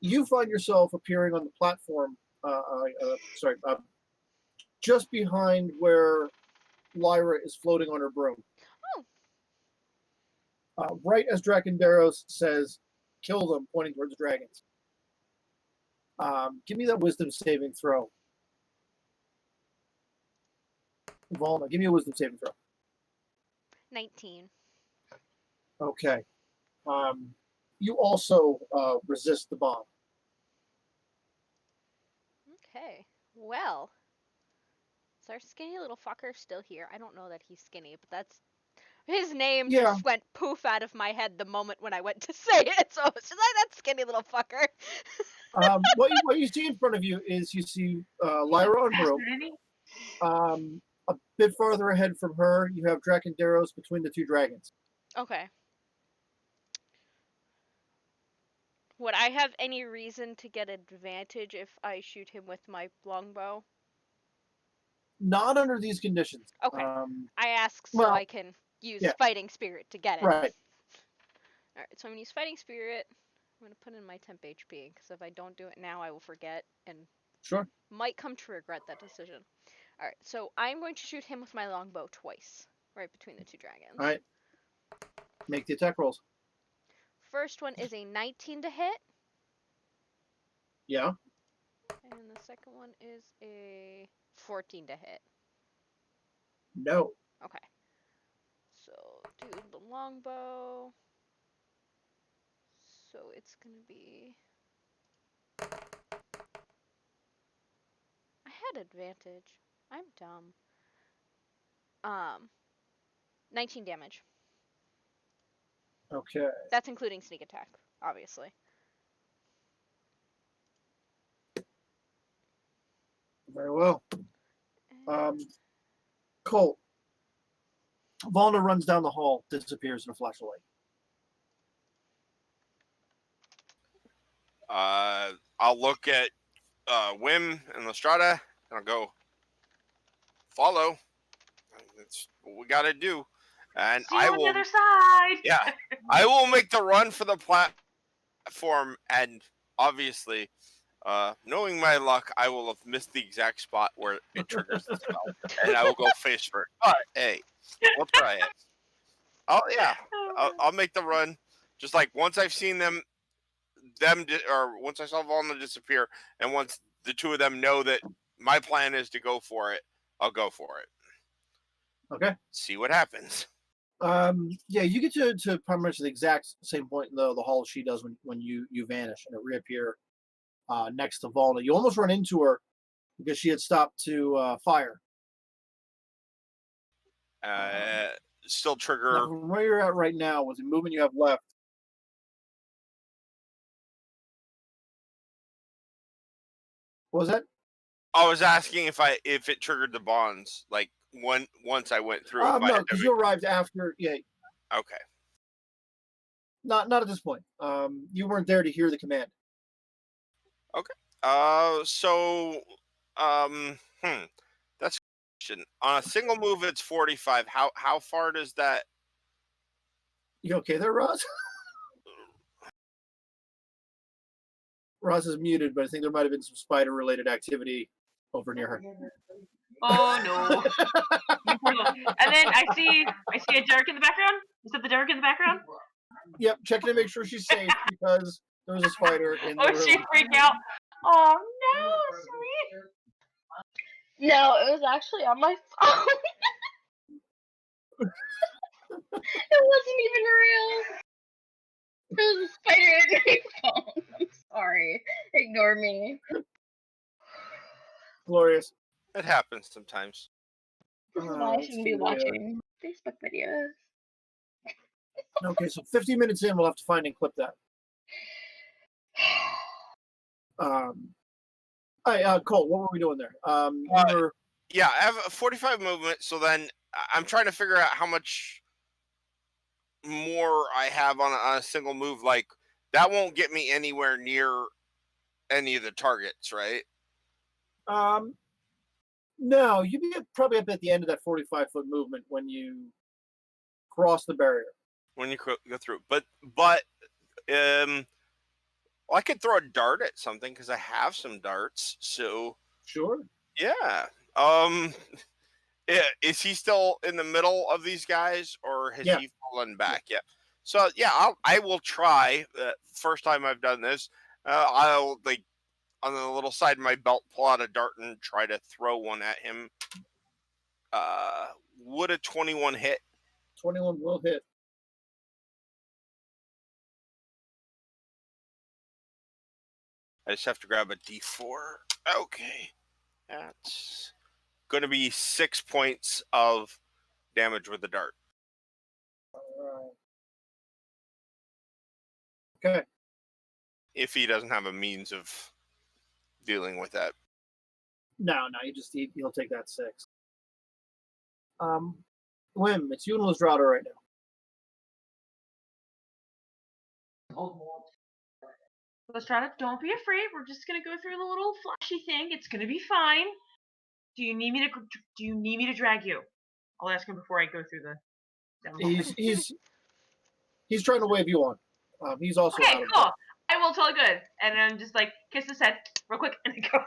S2: You find yourself appearing on the platform. Just behind where Lyra is floating on her broom.
S1: Oh.
S2: Right as Drakendaros says, "Kill them," pointing towards the dragons. Give me that wisdom saving throw. Volna, give me a wisdom saving throw.
S1: 19.
S2: Okay. You also resist the bomb.
S1: Okay. Well. Is our skinny little fucker still here? I don't know that he's skinny, but that's his name just went poof out of my head the moment when I went to say it. So it's just like that skinny little fucker.
S2: What you see in front of you is you see Lyra on broom. A bit farther ahead from her, you have Drakendaros between the two dragons.
S1: Okay. Would I have any reason to get advantage if I shoot him with my longbow?
S2: Not under these conditions.
S1: Okay. I ask so I can use fighting spirit to get it.
S2: Right.
S1: Alright, so I'm going to use fighting spirit. I'm going to put in my temp HP, because if I don't do it now, I will forget and might come to regret that decision. Alright, so I'm going to shoot him with my longbow twice, right between the two dragons.
S2: Alright. Make the attack rolls.
S1: First one is a 19 to hit.
S2: Yeah.
S1: And the second one is a 14 to hit.
S2: No.
S1: Okay. So, do the longbow. So it's going to be... I had advantage. I'm dumb. 19 damage.
S2: Okay.
S1: That's including sneak attack, obviously.
S2: Very well. Colt. Volna runs down the hall, disappears in a flash of
S5: light. I'll look at Wim and Lestrada, and I'll go, follow. That's what we gotta do. And
S3: see you on the other side.
S5: Yeah, I will make the run for the platform, and obviously, knowing my luck, I will have missed the exact spot where it triggers the spell, and I will go face first. But hey, we'll try it. I'll make the run. Just like once I've seen or once I saw Volna disappear, and once the two of them know that my plan is to go for it, I'll go for it.
S2: Okay.
S5: See what happens.
S2: Yeah, you get to pretty much the exact same point in the hall she does when you vanish and reappear next to Volna. You almost run into her because she had stopped to fire.
S5: Still trigger.
S2: Now, from where you're at right now, with the movement you have left. What was that?
S5: I was asking if it triggered the bonds, like once I went through.
S2: No, because you arrived after. Yeah.
S5: Okay.
S2: Not at this point. You weren't there to hear the command.
S5: Okay. That's a question. On a single move, it's 45. How far does that?
S2: You okay there, Roz? Roz is muted, but I think there might have been some spider-related activity over near her.
S3: Oh no! And then I see a Derek in the background. Is that the Derek in the background?
S2: Yep, checking to make sure she's safe because there was a spider in the room.
S3: Oh, she freaked out. Oh no, sweet.
S4: No, it was actually on my phone. It wasn't even real. There was a spider in my phone. I'm sorry. Ignore me.
S2: Glorious.
S5: It happens sometimes.
S4: This is why I shouldn't be watching Facebook videos.
S2: Okay, so 50 minutes in, we'll have to find and clip that. Colt, what were we doing there?
S5: Yeah, I have a 45 movement, so then I'm trying to figure out how much more I have on a single move. Like, that won't get me anywhere near any of the targets, right?
S2: No, you'd be probably up at the end of that 45-foot movement when you cross the barrier.
S5: When you go through. But well, I could throw a dart at something because I have some darts. So
S2: Sure.
S5: yeah. Is he still in the middle of these guys, or has he fallen back? Yeah. So yeah, I will try. First time I've done this, I'll like on the little side of my belt pull out a dart and try to throw one at him. Would a 21 hit?
S2: 21 will hit.
S5: I just have to grab a D4. Okay. That's going to be 6 points of damage with the dart.
S2: Okay.
S5: If he doesn't have a means of dealing with that.
S2: No, he'll take that 6. Wim, it's you and Lizrado right now.
S3: Lestrada, don't be afraid. We're just gonna go through the little flashy thing. It's gonna be fine. Do you need me to drag you? I'll ask him before I go through the.
S2: He's trying to wave you on. He's also
S3: okay,
S2: out of
S3: cool.
S2: breath.
S3: I will tell good, and then just like kiss his head real quick, and then go.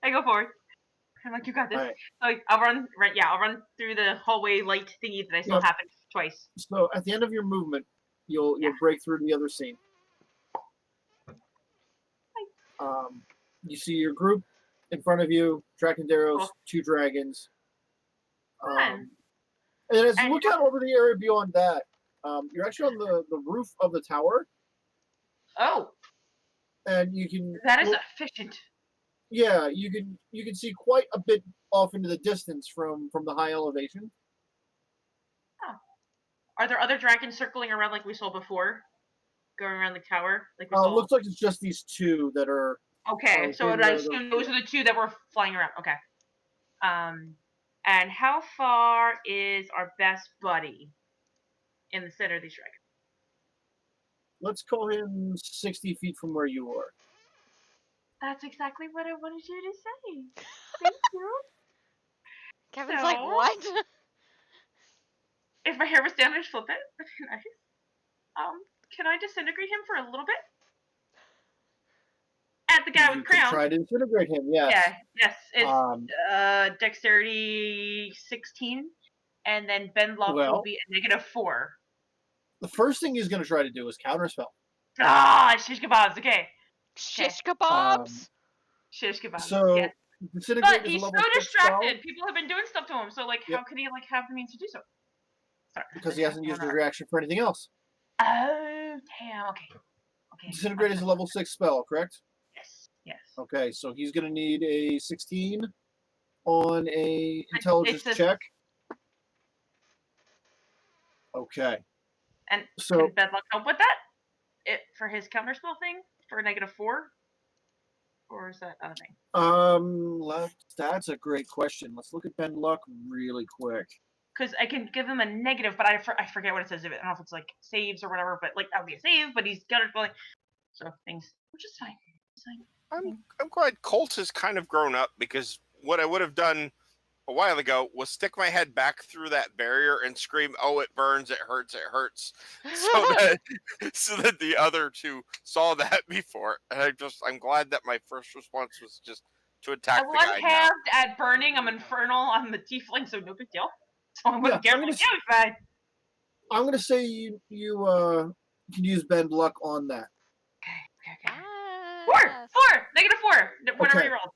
S3: I go forward. I'm like, you got this.
S2: Right.
S3: Like, I'll run through the hallway light thingy that I still happened twice.
S2: So at the end of your movement, you'll break through the other scene. You see your group in front of you, Draconderos,
S3: Cool.
S2: 2 dragons. And as you look out over the area beyond that, you're actually on the roof of the tower.
S3: Oh.
S2: And you can.
S3: That is efficient.
S2: Yeah, you can see quite a bit off into the distance from the high elevation.
S3: Oh. Are there other dragons circling around like we saw before? Going around the tower? Like we saw?
S2: Looks like it's just these 2 that are.
S3: Okay, so I assume those are the 2 that were flying around. Okay. And how far is our best buddy in the center of these dragons?
S2: Let's call him 60 feet from where you are.
S3: That's exactly what I wanted you to say. Thank you.
S1: Kevin's like, what?
S3: If my hair was down, I'd flip it. That'd be nice. Can I disintegrate him for a little bit? At the guy with crown.
S2: Try to disintegrate him. Yes.
S3: Yeah. Yes. It's dexterity 16, and then bend luck will be a -4.
S2: The first thing he's going to try to do is counterspell.
S3: Shish kebabs. Okay.
S1: Shish kebabs.
S3: Shish kebabs.
S2: So,
S3: yes.
S2: Disintegrate
S3: but he's so distracted. People have been doing stuff to him. So, like, how can he have the means to do so? Sorry.
S2: Because he hasn't used his reaction for anything else.
S3: Oh, damn. Okay.
S2: Disintegrate is a level 6 spell, correct?
S3: Yes.
S2: Okay, so he's going to need a 16 on a intelligence check. Okay.
S3: And can Bedluck help with that? For his counterspell thing? For a -4? Or is that other thing?
S2: That's a great question. Let's look at Bedluck really quick.
S3: Because I can give him a negative, but I forget what it says. I don't know if it's like saves or whatever, but like that would be a save, but he's counterspelling. So things, which is fine.
S5: I'm glad Colt has kind of grown up, because what I would have done a while ago was stick my head back through that barrier and scream, "Oh, it burns! It hurts! It hurts!" so that the other 2 saw that before. And I'm glad that my first response was just to attack the guy.
S3: One-halved at burning. I'm infernal. I'm the tiefling, so no big deal. So I'm gonna fine.
S2: I'm gonna say you can use Bend Luck on that.
S3: Okay. 4! -4! Whatever you rolled.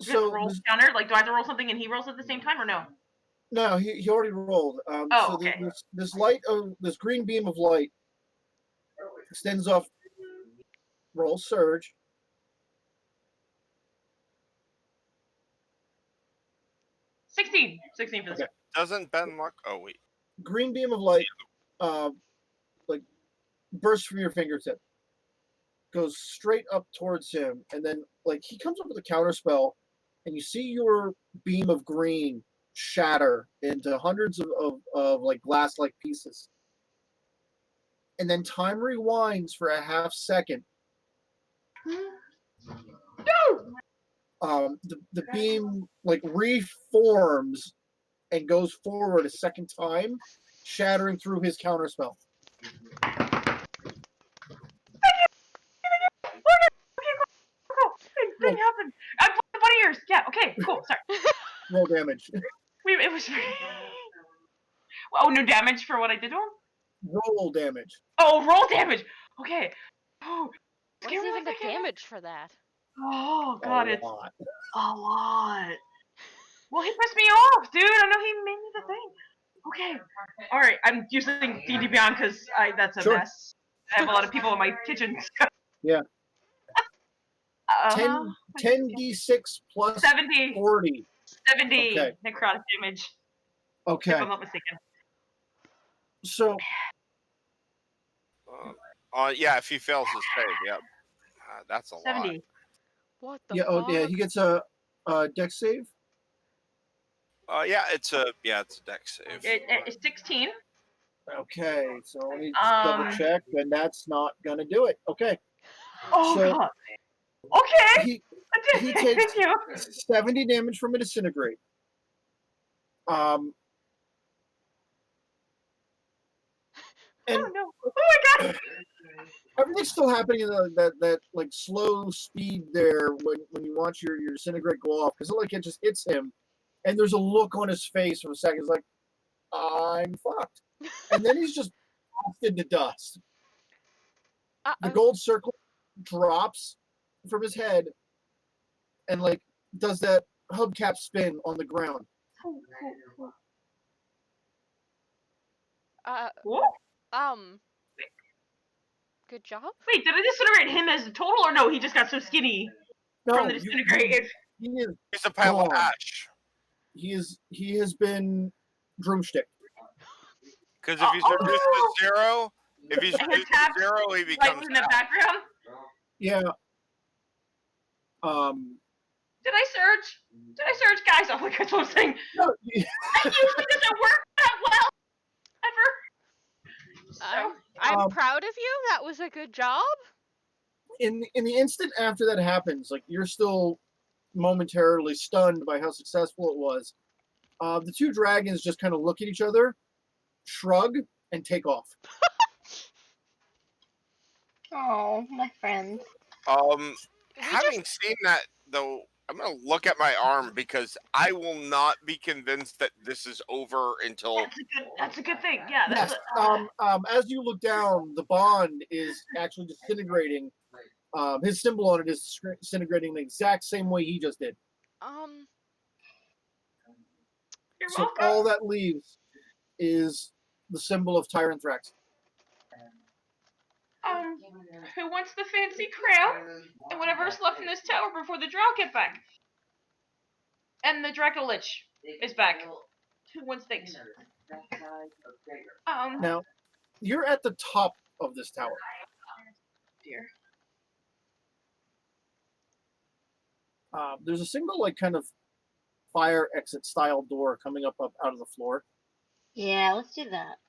S3: So roll counter? Like, do I have to roll something and he rolls at the same time, or no?
S2: No, he already rolled.
S3: Okay.
S2: This green beam of light extends off. Roll surge.
S3: $16 for this.
S5: Doesn't Ben Luck? Oh wait.
S2: Green beam of light, bursts from your fingertip, goes straight up towards him, and then like he comes up with a counterspell, and you see your beam of green shatter into hundreds of like glass-like pieces. And then time rewinds for a half second.
S3: No!
S2: The beam like reforms and goes forward a second time, shattering through his counterspell.
S3: Thing happened. I'm playing bunny ears. Yeah. Okay. Cool. Sorry.
S2: Roll damage.
S3: It was. Oh, no damage for what I did to him.
S2: Roll damage.
S3: Oh, roll damage. Okay. Oh.
S1: What's even the damage for that?
S3: Oh God, it's
S2: lot.
S3: a lot. Well, he pissed me off, dude. I know he made me the thing. Okay. All right. I'm using D&D Beyond because that's a
S2: Sure.
S3: mess. I have a lot of people in my kitchen.
S2: Yeah.
S3: 10
S2: 10d6 plus
S3: 70.
S2: 40.
S3: 70
S2: Okay.
S3: necrotic damage.
S2: Okay.
S3: If I'm not mistaken.
S2: So
S5: Yeah, if he fails his save, yep. That's a
S3: 70.
S5: lot.
S1: What the
S2: yeah,
S1: fuck?
S2: he gets a dex save.
S5: Yeah, it's a dex save.
S3: It's 16.
S2: Okay, so let me just double check, and that's not gonna do it. Okay.
S3: Oh
S2: So
S3: God. Okay.
S2: he takes
S3: Thank you.
S2: 70 damage from a disintegrate. And
S3: Oh no. Oh my God.
S2: everything's still happening in that like slow speed there when you watch your disintegrate go off, because like it just hits him, and there's a look on his face for a second. It's like, I'm fucked, and then he's just blasted to dust. The gold circle drops from his head, and like does that hubcap spin on the ground.
S1: Good job.
S3: Wait, did I disintegrate him as a total, or no? He just got so skinny from the disintegrate.
S5: He's a pile of ash.
S2: He has been drumstick.
S5: Because if he's reduced to 0, if he's reduced to 0, he becomes
S3: in the background.
S2: Yeah.
S3: Did I search? Guys? Oh my God, what I'm saying.
S2: No,
S3: That usually doesn't work that well. Ever.
S1: I'm proud of you. That was a good job.
S2: In the instant after that happens, like you're still momentarily stunned by how successful it was. The two dragons just kind of look at each other, shrug, and take off.
S4: Oh, my friend.
S5: Having seen that though, I'm gonna look at my arm because I will not be convinced that this is over until.
S3: That's a good thing. Yeah. That's
S2: As you look down, the bond is actually disintegrating. His symbol on it is disintegrating the exact same way he just did.
S3: You're
S2: So
S3: welcome.
S2: all that leaves is the symbol of Tyrant Thrax.
S3: Who wants the fancy crown and whatever's left in this tower before the drow get back? And the Dracolich is back. Who wants things?
S2: Now, you're at the top of this tower.
S3: Dear.
S2: There's a single, like, kind of fire exit style door coming up out of the floor.
S4: Yeah, let's do that.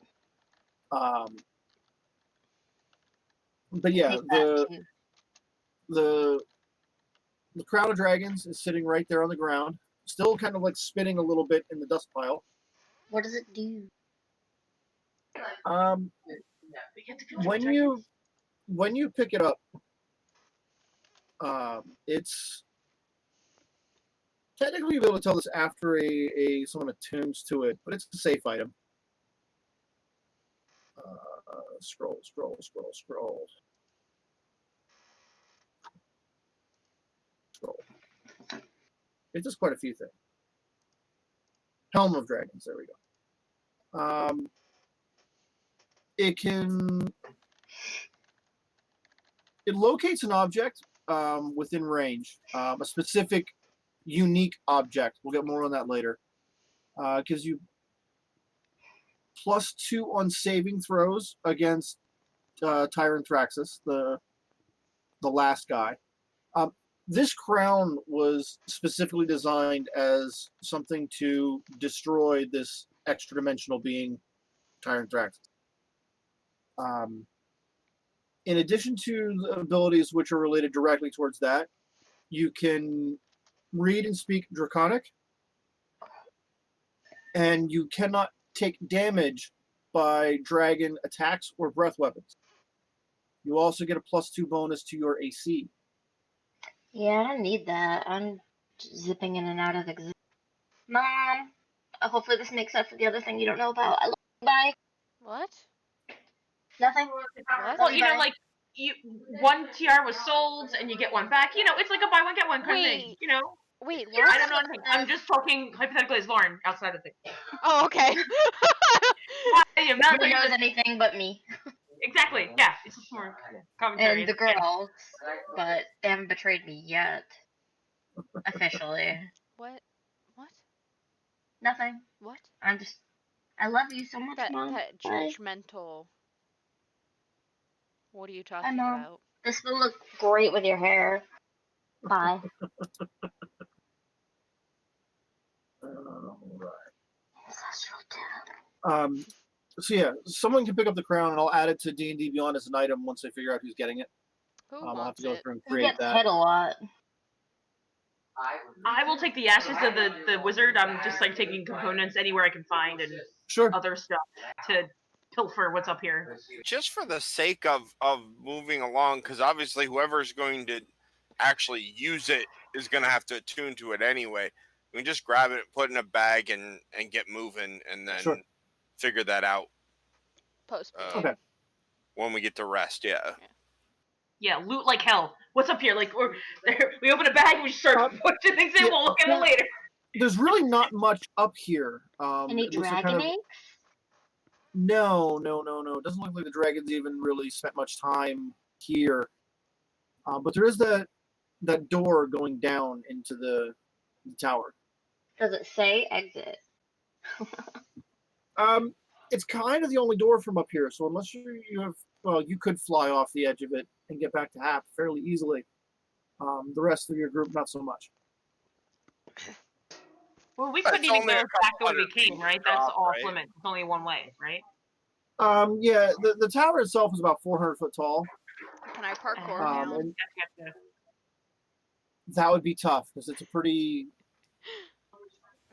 S2: But yeah, the crown of dragons is sitting right there on the ground, still kind of like spinning a little bit in the dust pile.
S4: What does it do?
S2: When you pick it up, it's technically you'll be able to tell this after someone attunes to it, but it's a safe item. Scroll. It does quite a few things. Helm of Dragons. There we go. It locates an object within range, a specific, unique object. We'll get more on that later. Gives you +2 on saving throws against Tyranthraxis, the last guy. This crown was specifically designed as something to destroy this extra-dimensional being, Tyranthraxis. In addition to the abilities which are related directly towards that, you can read and speak Draconic, and you cannot take damage by dragon attacks or breath weapons. You also get a +2 bonus to your AC.
S4: Yeah, I don't need that. I'm zipping in and out of existence. Mom, hopefully this makes up for the other thing you don't know about. I love you. Bye.
S1: What?
S4: Nothing.
S1: What?
S3: Well, you know,
S4: Bye.
S3: like one TR was sold and you get one back. You know, it's like a buy one get one kind of thing.
S1: Wait.
S3: You know,
S1: Wait,
S3: I
S1: what?
S3: don't know anything. I'm just talking hypothetically as Lauren outside of things.
S1: Oh, okay.
S3: I am not
S4: Who
S3: saying
S4: knows
S3: that-
S4: anything but me
S3: exactly. Yeah, it's just more commentary.
S4: and the girls, but they haven't betrayed me yet. Officially.
S1: What? What?
S4: Nothing.
S1: What?
S4: I love you so much,
S1: That
S4: Mom.
S1: that
S4: Bye.
S1: judgmental. What are you
S4: Bye,
S1: talking
S4: Mom.
S1: about?
S4: This will look great with your hair. Bye.
S2: So yeah, someone can pick up the crown, and I'll add it to D&D Beyond as an item once I figure out who's getting it.
S1: Who
S2: I'll have
S1: wants
S2: to go
S1: it?
S2: through and
S4: Who
S2: create
S4: gets
S2: that.
S4: hit a lot?
S3: I will take the ashes of the wizard. I'm just like taking components anywhere I can find and
S2: Sure.
S3: other stuff to pilfer what's up here.
S5: Just for the sake of moving along, because obviously whoever's going to actually use it is going to have to attune to it anyway. We can just grab it, put it in a bag, and get moving, and then
S2: Sure.
S5: figure that out
S1: Post
S2: Okay.
S5: when we get to rest. Yeah.
S3: Yeah, loot like hell. What's up here? Like, we open a bag and we start putting things in.
S2: yeah,
S3: We'll look at it later.
S2: There's really not much up here.
S4: Any
S2: it looks like
S4: dragon
S2: kind of,
S4: eggs?
S2: No. It doesn't look like the dragons even really spent much time here. But there is that door going down into the tower.
S4: Does it say exit?
S2: It's kind of the only door from up here. So unless you have, well, you could fly off the edge of it and get back to Hap fairly easily. The rest of your group, not so much.
S3: Well, we
S5: But
S3: couldn't
S5: it's
S3: even
S5: only
S3: go
S5: a
S3: back the way
S5: couple
S3: we came,
S5: hundred
S3: right?
S5: feet
S3: That's
S5: off,
S3: off
S5: right?
S3: limit. It's only one way, right?
S2: Yeah, the tower itself is about 400 foot tall.
S1: Can I parkour
S2: Um,
S1: down?
S2: and
S3: Gotcha.
S2: that would be tough because it's a pretty.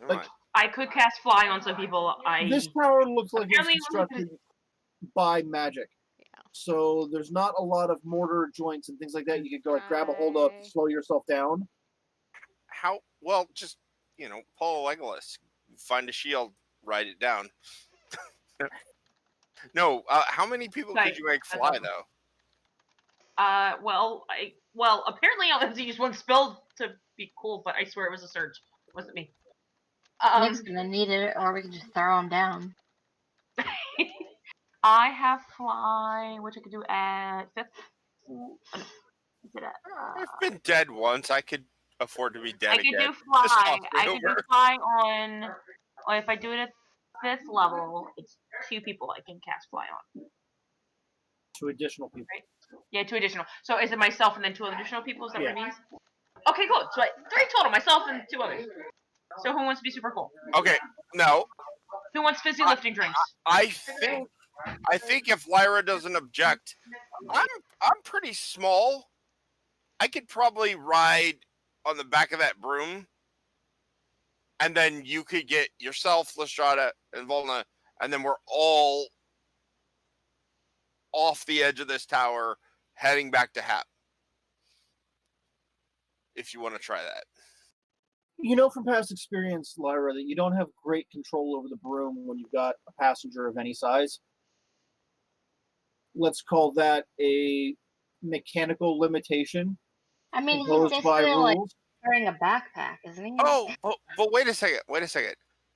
S5: Come on.
S3: I could cast fly on some people.
S2: This tower looks like it's
S3: Apparently only
S2: constructed by magic.
S1: Yeah.
S2: So there's not a lot of mortar joints and things like that. You can go like grab a hold of to
S1: Right.
S2: slow yourself down.
S5: How? Well, just pull a Legolas, find a shield, ride it down. No, how many people could you make fly though?
S3: Well, apparently I'll have to use one spell to be cool, but I swear it was a surge. It wasn't me.
S4: Nick's gonna need it, or we can just throw him down.
S3: I have fly, which I could do at 5th.
S5: I've been dead once. I could afford to be dead
S3: I could
S5: again.
S3: do fly.
S5: Just toss me
S3: I could do
S5: over.
S3: fly on. Or if I do it at 5th level, it's 2 people I can cast fly on.
S2: 2 additional people.
S3: Yeah, 2 additional. So is it myself and then 2 additional people? Is that what it
S2: Yeah.
S3: means? Okay, cool. So 3 total. Myself and 2 others. So who wants to be super cool?
S5: Okay, no,
S3: Who wants fizzy lifting drinks?
S5: I think if Lyra doesn't object, I'm pretty small. I could probably ride on the back of that broom, and then you could get yourself, Lestrada, and Volna, and then we're all off the edge of this tower, heading back to Hap. If you want to try that.
S2: You know from past experience, Lyra, that you don't have great control over the broom when you've got a passenger of any size. Let's call that a mechanical limitation
S4: I mean, he's
S2: imposed by
S4: basically like
S2: rules.
S4: carrying a backpack, isn't he?
S5: Oh, but wait a second.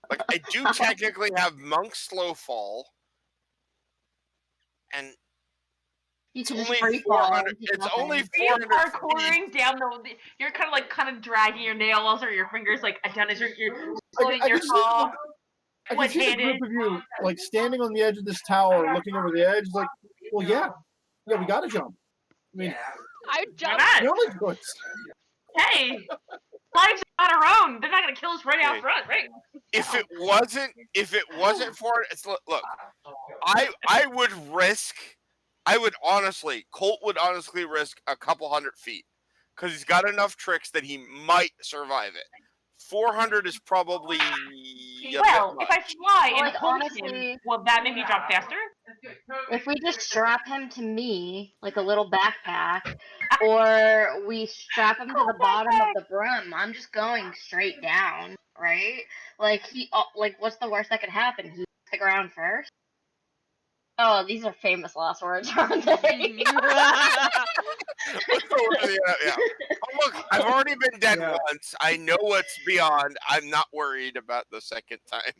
S5: Like, I do technically have monk slow fall, and
S4: You
S5: it's
S4: can just
S5: only
S4: free fall.
S5: 400. It's only
S3: Are you
S5: 400 feet.
S3: parkouring down the? You're kind of dragging your nails or your fingers like down as you're floating
S2: I
S3: your
S2: can see
S3: claw.
S2: I can see the group of you like standing on the edge of this tower, looking over the edge. Like, well, yeah, Yeah, we gotta jump. I mean,
S1: I
S3: Why
S1: jumped.
S3: not?
S2: the only choice.
S3: Hey, lives on our own. They're not gonna kill us right out
S5: Okay.
S3: front, right?
S5: If it wasn't for it, look. I would honestly, Colt would honestly risk a couple 100 feet because he's got enough tricks that he might survive it. 400 is probably a
S3: Well,
S5: bit
S3: if I
S5: much.
S3: fly and
S4: Like,
S3: hold him,
S4: honestly,
S3: will that make me drop faster?
S4: if we just strap him to me, like a little backpack, or we strap him to the bottom of the broom, I'm just going straight down, right? Like, what's the worst that could happen? He hits the ground first? Oh, these are famous last words, aren't they?
S5: Yeah. Oh, look, I've already been dead
S2: Yeah.
S5: once. I know what's beyond. I'm not worried about the second time.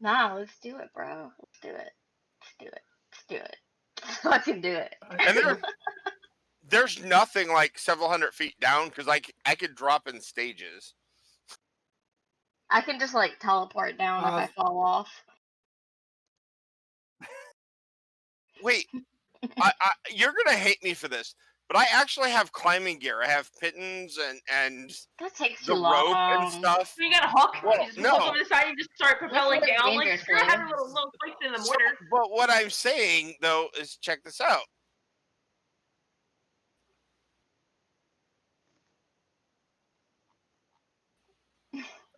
S4: Nah, let's do it, bro. Let's do it. Let's do it. Let's do it. Let's do it.
S5: And there's nothing like several hundred feet down because I could drop in stages.
S4: I can just like teleport down if I fall off.
S5: Wait, you're gonna hate me for this, but I actually have climbing gear. I have pittons and
S4: That takes
S5: the
S4: too
S5: rope and
S4: long.
S5: stuff.
S3: So you got a hook.
S5: Well,
S3: You just
S5: no.
S3: hook over the side and just start propelling
S4: really
S3: down. Like
S4: dangerous,
S3: screw
S4: man.
S3: having little spikes in the
S5: So,
S3: mortar.
S5: but what I'm saying though is check this out.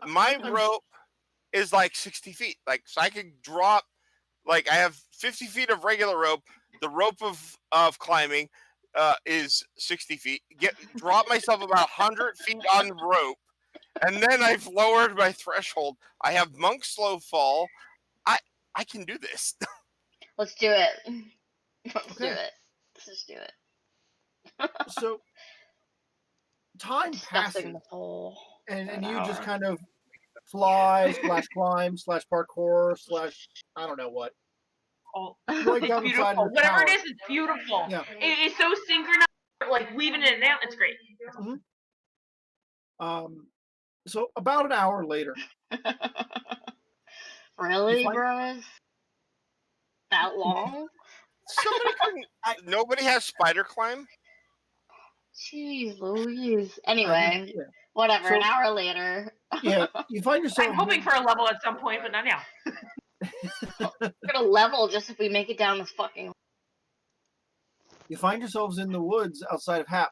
S5: My rope is like 60 feet. Like, so I could drop, like, I have 50 feet of regular rope. The rope of climbing is 60 feet. Drop myself about 100 feet on the rope, and then I've lowered my threshold. I have monk slow fall. I can do this.
S4: Let's do it. Let's do
S2: Okay.
S4: it. Let's just do it.
S2: So time
S4: Discussing
S2: passes,
S4: the whole.
S2: and you just kind of fly / climb / parkour / I don't know what.
S3: Oh,
S2: Right
S3: it's
S2: down the side
S3: beautiful.
S2: of the
S3: Whatever it
S2: tower.
S3: is, it's beautiful.
S2: Yeah.
S3: It is so synchronized, like weaving it in and out. It's great.
S2: So about an hour later,
S4: Really,
S2: You find-
S4: bros? That long?
S5: Somebody couldn't. Nobody has spider climb.
S4: Jeez Louise. Anyway,
S2: yeah,
S4: whatever.
S2: So-
S4: An hour later.
S2: yeah, you find yourself.
S3: I'm hoping for a level at some point, but not now.
S4: We're gonna level just if we make it down this fucking.
S2: You find yourselves in the woods outside of Hap.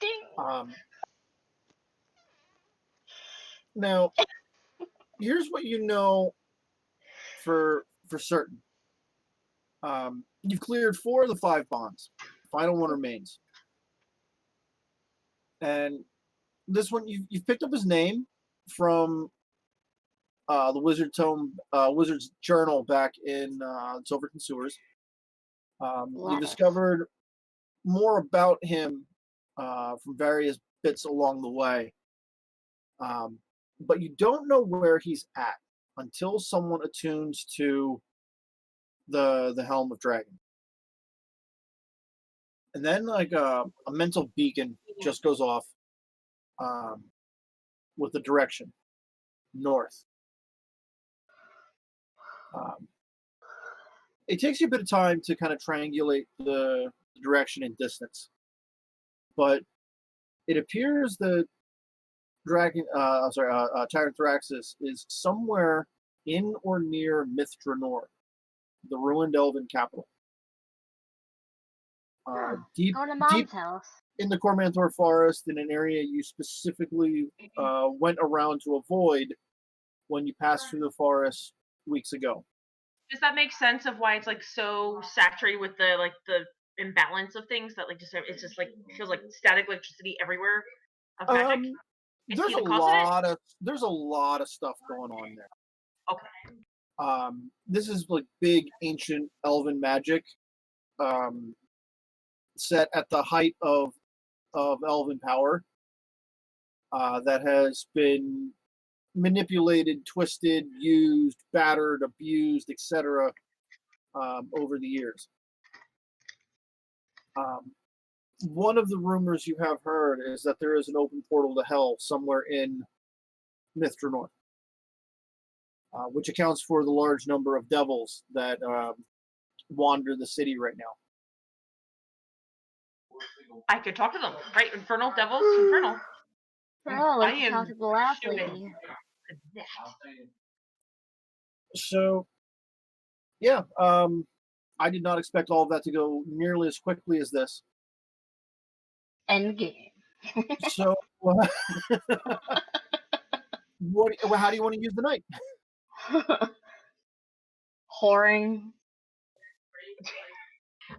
S4: Ding.
S2: Now, here's what you know for certain. You've cleared 4 of the 5 bonds. Final one remains. And this one, you've picked up his name from the Wizard's Journal back in Silverton Sewers. You discovered more about him from various bits along the way. But you don't know where he's at until someone attunes to the Helm of Dragon. And then like a mental beacon just goes off with the direction north. It takes you a bit of time to kind of triangulate the direction and distance, but it appears that Tyrant Thraxis is somewhere in or near Mithranor, the ruined elven capital. Deep
S4: Go to mom's house.
S2: in the Cormanthor forest, in an area you specifically went around to avoid when you passed through the forest weeks ago.
S3: Does that make sense of why it's like so saturated with the imbalance of things that like just it's just like feels like static electricity everywhere of magic?
S2: There's a lot of stuff going on there.
S3: Okay.
S2: This is like big ancient elven magic, set at the height of elven power, that has been manipulated, twisted, used, battered, abused, etc. Over the years. One of the rumors you have heard is that there is an open portal to hell somewhere in Mithranor, which accounts for the large number of devils that wander the city right now.
S3: I could talk to them, right? Infernal devils, infernal.
S4: Oh,
S3: I
S4: let's
S3: am
S4: talk to the last
S3: shooting.
S4: lady.
S2: So, yeah, I did not expect all of that to go nearly as quickly as this.
S4: End game.
S2: So, how do you want to use the night?
S4: Whoring.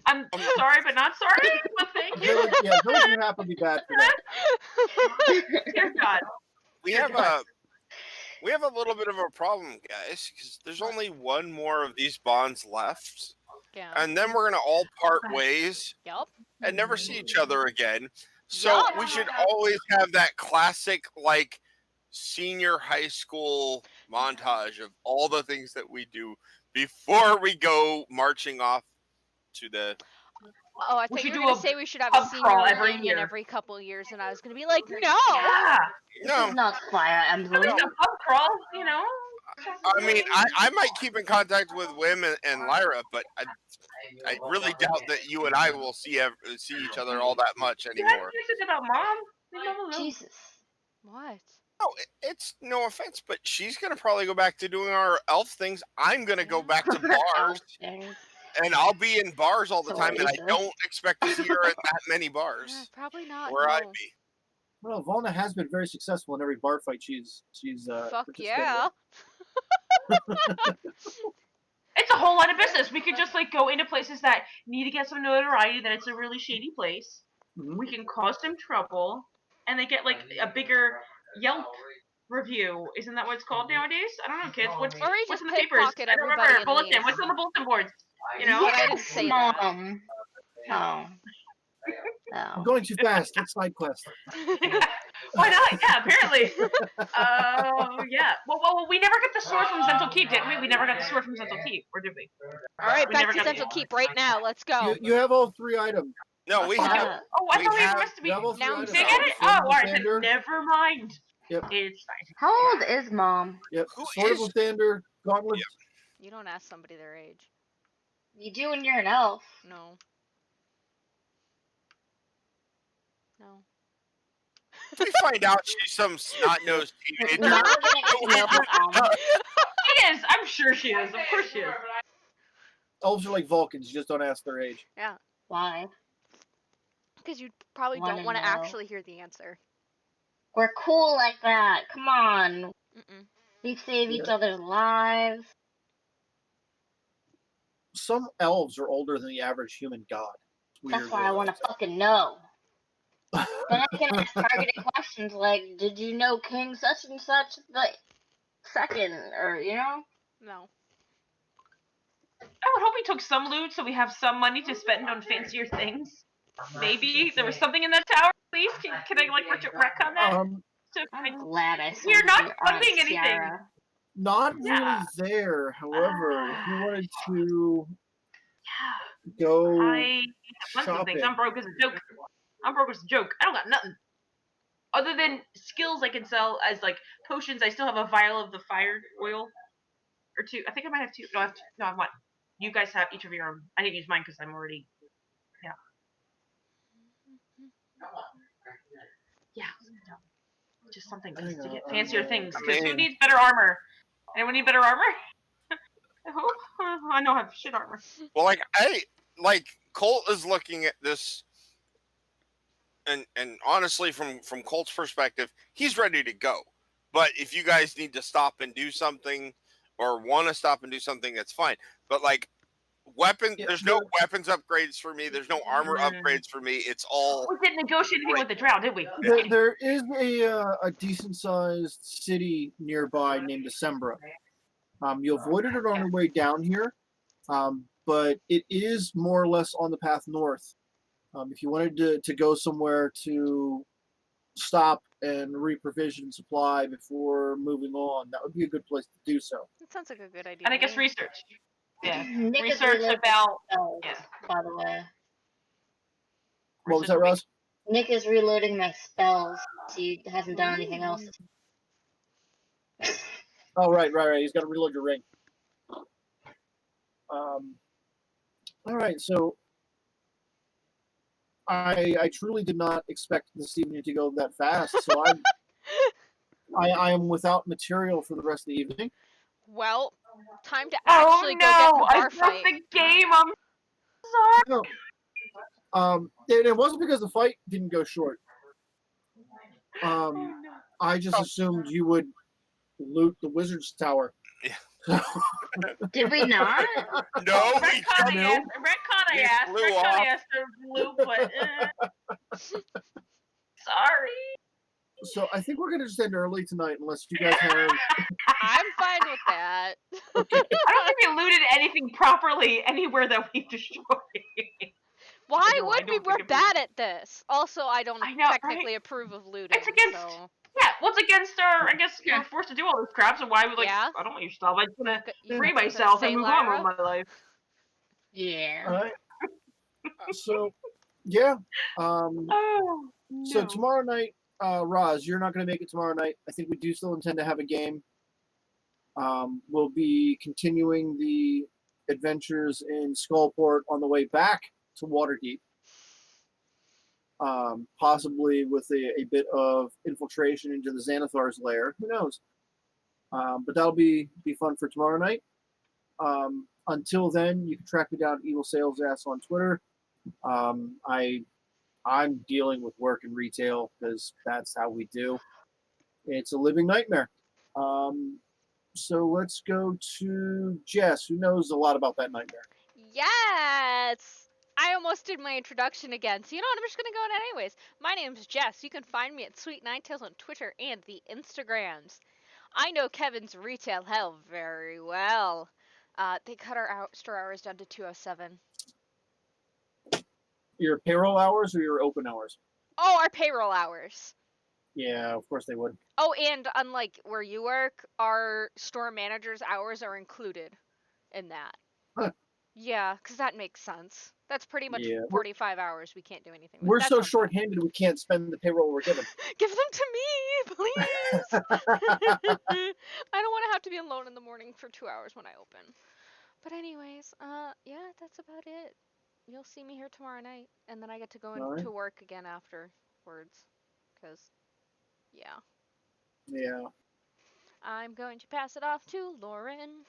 S3: I'm sorry, but not sorry. But thank you.
S2: Village and Half would be bad for that.
S3: Dear God.
S5: We have a little bit of a problem, guys, because there's only one more of these bonds left,
S1: Yeah.
S5: and then we're gonna all part ways
S1: Yup.
S5: and never see each other again. So
S1: Yup.
S5: we should always have that classic, like, senior high school montage of all the things that we do before we go marching off to the.
S1: Oh, I
S3: We
S1: thought
S3: should
S1: you were
S3: do
S1: gonna
S3: a
S1: say we should have a
S3: pub
S1: senior
S3: crawl every
S1: reunion
S3: year.
S1: every couple years, and I was gonna be like, no.
S3: Yeah.
S4: This
S5: No,
S4: is not Fire
S3: At
S4: Emblem.
S3: least a pub crawl, you know?
S5: I mean, I might keep in contact with Wim and Lyra, but I really doubt that you and I will see each other all that much
S3: You had
S5: anymore.
S3: music about mom? Leave mom alone.
S4: Jesus.
S1: What?
S5: No, it's no offense, but she's gonna probably go back to doing our elf things. I'm gonna go
S1: Yeah.
S5: back to bars,
S4: Elfsters.
S5: and I'll be in bars all the
S4: So
S5: time, and I
S4: racist.
S5: don't expect to see her at that many
S1: Yeah,
S5: bars
S1: probably not.
S5: where I'd
S1: No.
S5: be.
S2: Well, Volna has been very successful in every bar fight she's
S1: Fuck
S2: participated
S1: yeah.
S3: It's a whole lot of business. We could just like go into places that need to get some notoriety, that it's a really shady place.
S2: in.
S3: We can cause them trouble, and they get like a bigger Yelp review. Isn't that what it's called nowadays? I don't know, kids. What's
S1: Or we
S3: what's
S1: just
S3: in the papers?
S1: pickpocket
S3: I don't
S1: everybody
S3: remember.
S1: and
S3: Bulletin.
S1: leave.
S3: What's on the bulletin boards? You know?
S1: But I didn't say that.
S4: Mom. Oh.
S2: I'm
S4: Oh.
S2: going too fast. Let's side quest.
S3: Why not? Yeah, apparently. Yeah. Well, we never got the sword from Zental Keep, didn't we? We never got the sword from Zental Keep, or did we?
S1: All right,
S3: We
S1: back
S3: never
S1: to
S3: got
S1: Central Keep right now. Let's
S2: You,
S1: go.
S2: you have all 3 items.
S5: No, we have.
S4: Yeah.
S3: Oh, I
S5: We
S3: thought we
S5: have-
S3: must be.
S2: You have all 3
S1: Now
S2: items.
S3: Did I get it?
S2: Sword
S3: Oh,
S2: of
S3: alright, then
S2: Lathander.
S3: never mind.
S2: Yep.
S3: It's fine.
S4: How old is Mom?
S2: Yep.
S5: Who
S2: Sword
S5: is-
S2: of Lathander, Gauntlet.
S1: You don't ask somebody their age.
S4: You do when you're an elf.
S1: No. No.
S5: If we find out she's some snot-nosed teenager,
S4: Never gonna get no Mom.
S3: She is. I'm sure she is. Of course she is.
S2: Elves are like Vulcans. You just don't ask their age.
S4: Why?
S1: Because you probably
S4: Wanna
S1: don't want to
S4: know.
S1: actually hear the answer.
S4: We're cool like that. Come on.
S1: Mm-mm.
S4: We save each
S2: Yeah.
S4: other's lives.
S2: Some elves are older than the average human god. It's
S4: That's
S2: weird.
S4: why I want to fucking know. Then I can ask targeted questions like, did you know King such and such the second? Or, you know?
S1: No.
S3: I would hope we took some loot so we have some money to spend on fancier things. Maybe there was something in that tower. Please, can I like retcon that?
S4: I'm glad I sold
S3: We're not
S4: your Aunt
S3: funding anything.
S4: Tiara.
S2: Not
S3: Yeah.
S2: really there. However, if you wanted to
S3: Yeah,
S2: go
S3: I have less of things.
S2: shopping,
S3: I'm broke as a joke. I'm broke as a joke. I don't got nothing. Other than skills I can sell as like potions, I still have a vial of the fire oil. Or 2. I think I might have 2. No, I have 2. No, I have 1. You guys have each of your own. I didn't use mine because I'm already. Yeah. Just something to get fancier things. Because who needs better armor? Anyone need better armor? Who? I know I have shit armor.
S5: well, Colt is looking at this, and honestly, from Colt's perspective, he's ready to go. But if you guys need to stop and do something, or want to stop and do something, that's fine. But like weapons,
S2: Yeah,
S5: there's no weapons upgrades for me. There's no armor upgrades for me. It's all.
S3: We didn't negotiate anything with the drow, did we?
S2: there is a decent sized city nearby named Decembra. You avoided it on your way down here, but it is more or less on the path north. If you wanted to go somewhere to stop and reprovision supply before moving on, that would be a good place to do so.
S1: That sounds like a good idea.
S3: And I
S1: to
S3: guess
S1: me.
S3: research. Yeah.
S4: Nick is
S3: Research
S4: reloading
S3: about.
S4: spells,
S3: Yeah.
S4: by the way.
S2: What was that, Ross?
S4: Nick is reloading my spells. He hasn't done anything else.
S2: Oh, right. He's got to reload your ring. All right, so I truly did not expect this evening to go that fast, so I am without material for the rest of the evening.
S1: Well, time to
S3: Oh
S1: actually go get in
S3: no!
S1: a
S3: I
S1: bar
S3: broke
S1: fight.
S3: the game. I'm sorry.
S2: No, it wasn't because the fight didn't go short.
S3: Oh, no.
S2: I just assumed you would loot the wizard's tower.
S5: Yeah.
S4: Did we not?
S5: No, we
S3: Retcon I
S2: No.
S3: asked. Retcon I
S5: We
S3: asked.
S5: flew
S3: Retcon I
S5: off.
S3: asked to loop, but sorry.
S2: So I think we're gonna just end early tonight, unless you guys have.
S1: I'm fine with that.
S2: Okay.
S3: I don't think we looted anything properly anywhere that we destroyed.
S1: Why
S3: No, I
S1: would we?
S3: don't
S1: We're
S3: think it
S1: bad at this. Also, I don't
S3: I know,
S1: technically approve of looting.
S3: It's against.
S1: So
S3: Yeah, what's against our? I guess
S4: Yeah.
S3: we're forced to do all this crap. So why would
S1: Yeah.
S3: I don't want your stuff. I'm gonna
S1: you
S3: free
S1: got something to
S3: myself
S1: say,
S3: and move on
S1: Lyra?
S3: with my life.
S4: Yeah.
S2: All right. So, yeah.
S3: Oh no.
S2: So tomorrow night, Roz, you're not going to make it tomorrow night. I think we do still intend to have a game. We'll be continuing the adventures in Skullport on the way back to Waterdeep. Possibly with a bit of infiltration into the Xanathar's lair. Who knows? But that'll be fun for tomorrow night. Until then, you can track me down Evil Sales Ass on Twitter. I'm dealing with work and retail because that's how we do. It's a living nightmare. So let's go to Jess, who knows a lot about that nightmare.
S1: Yes! I almost did my introduction again, so you know what? I'm just gonna go in anyways. My name's Jess. You can find me at Sweet Nine Tails on Twitter and the Instagrams. I know Kevin's retail hell very well. They cut our store hours down to 2:07.
S2: Your payroll hours or your open hours?
S1: Oh, our payroll hours.
S2: Yeah, of course they would.
S1: Oh, and unlike where you work, our store manager's hours are included in that.
S2: Huh.
S1: Yeah, because that makes sense. That's pretty much
S2: Yeah.
S1: 45 hours we can't do anything with.
S2: We're
S1: That
S2: so
S1: sounds bad.
S2: short-handed we can't spend the payroll we're given.
S1: Give them to me, please! I don't want to have to be alone in the morning for 2 hours when I open. But anyways, yeah, that's about it. You'll see me here tomorrow night, and then I get to go
S2: Alright.
S1: into work again afterwards. Because, yeah.
S2: Yeah.
S1: I'm going to pass it off to Lauren.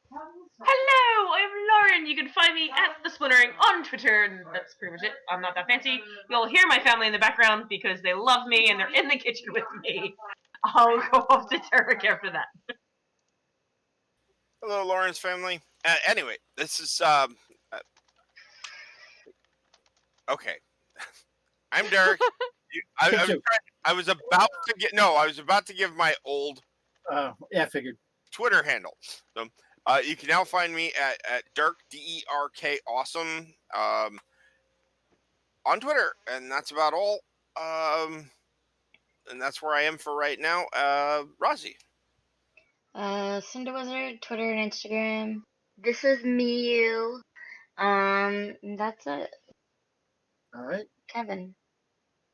S3: Hello, I'm Lauren. You can find me at the Splintering on Twitter, and that's pretty much it. I'm not that fancy. You'll hear my family in the background because they love me and they're in the kitchen with me. I'll go off to Derek after that.
S5: Hello, Lawrence family. Anyway, this is okay. I'm Derek. I was about to give my old
S2: Yeah, I figured.
S5: Twitter handle. So you can now find me at Derk DERK Awesome on Twitter, and that's about all. And that's where I am for right now. Rozzy.
S4: Cinder Wizard, Twitter and Instagram. This is me, you. That's it.
S2: All right.
S4: Kevin.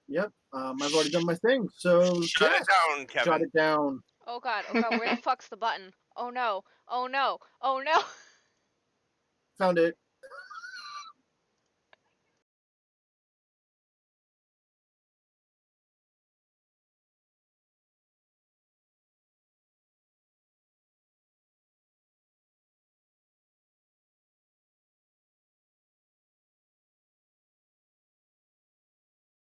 S2: Yep. I've already done my thing. So
S5: Shut
S2: Jess,
S5: it down, Kevin.
S2: shut it down.
S1: Oh god, where the fuck's the button? Oh no, oh no, oh no!
S2: Found it.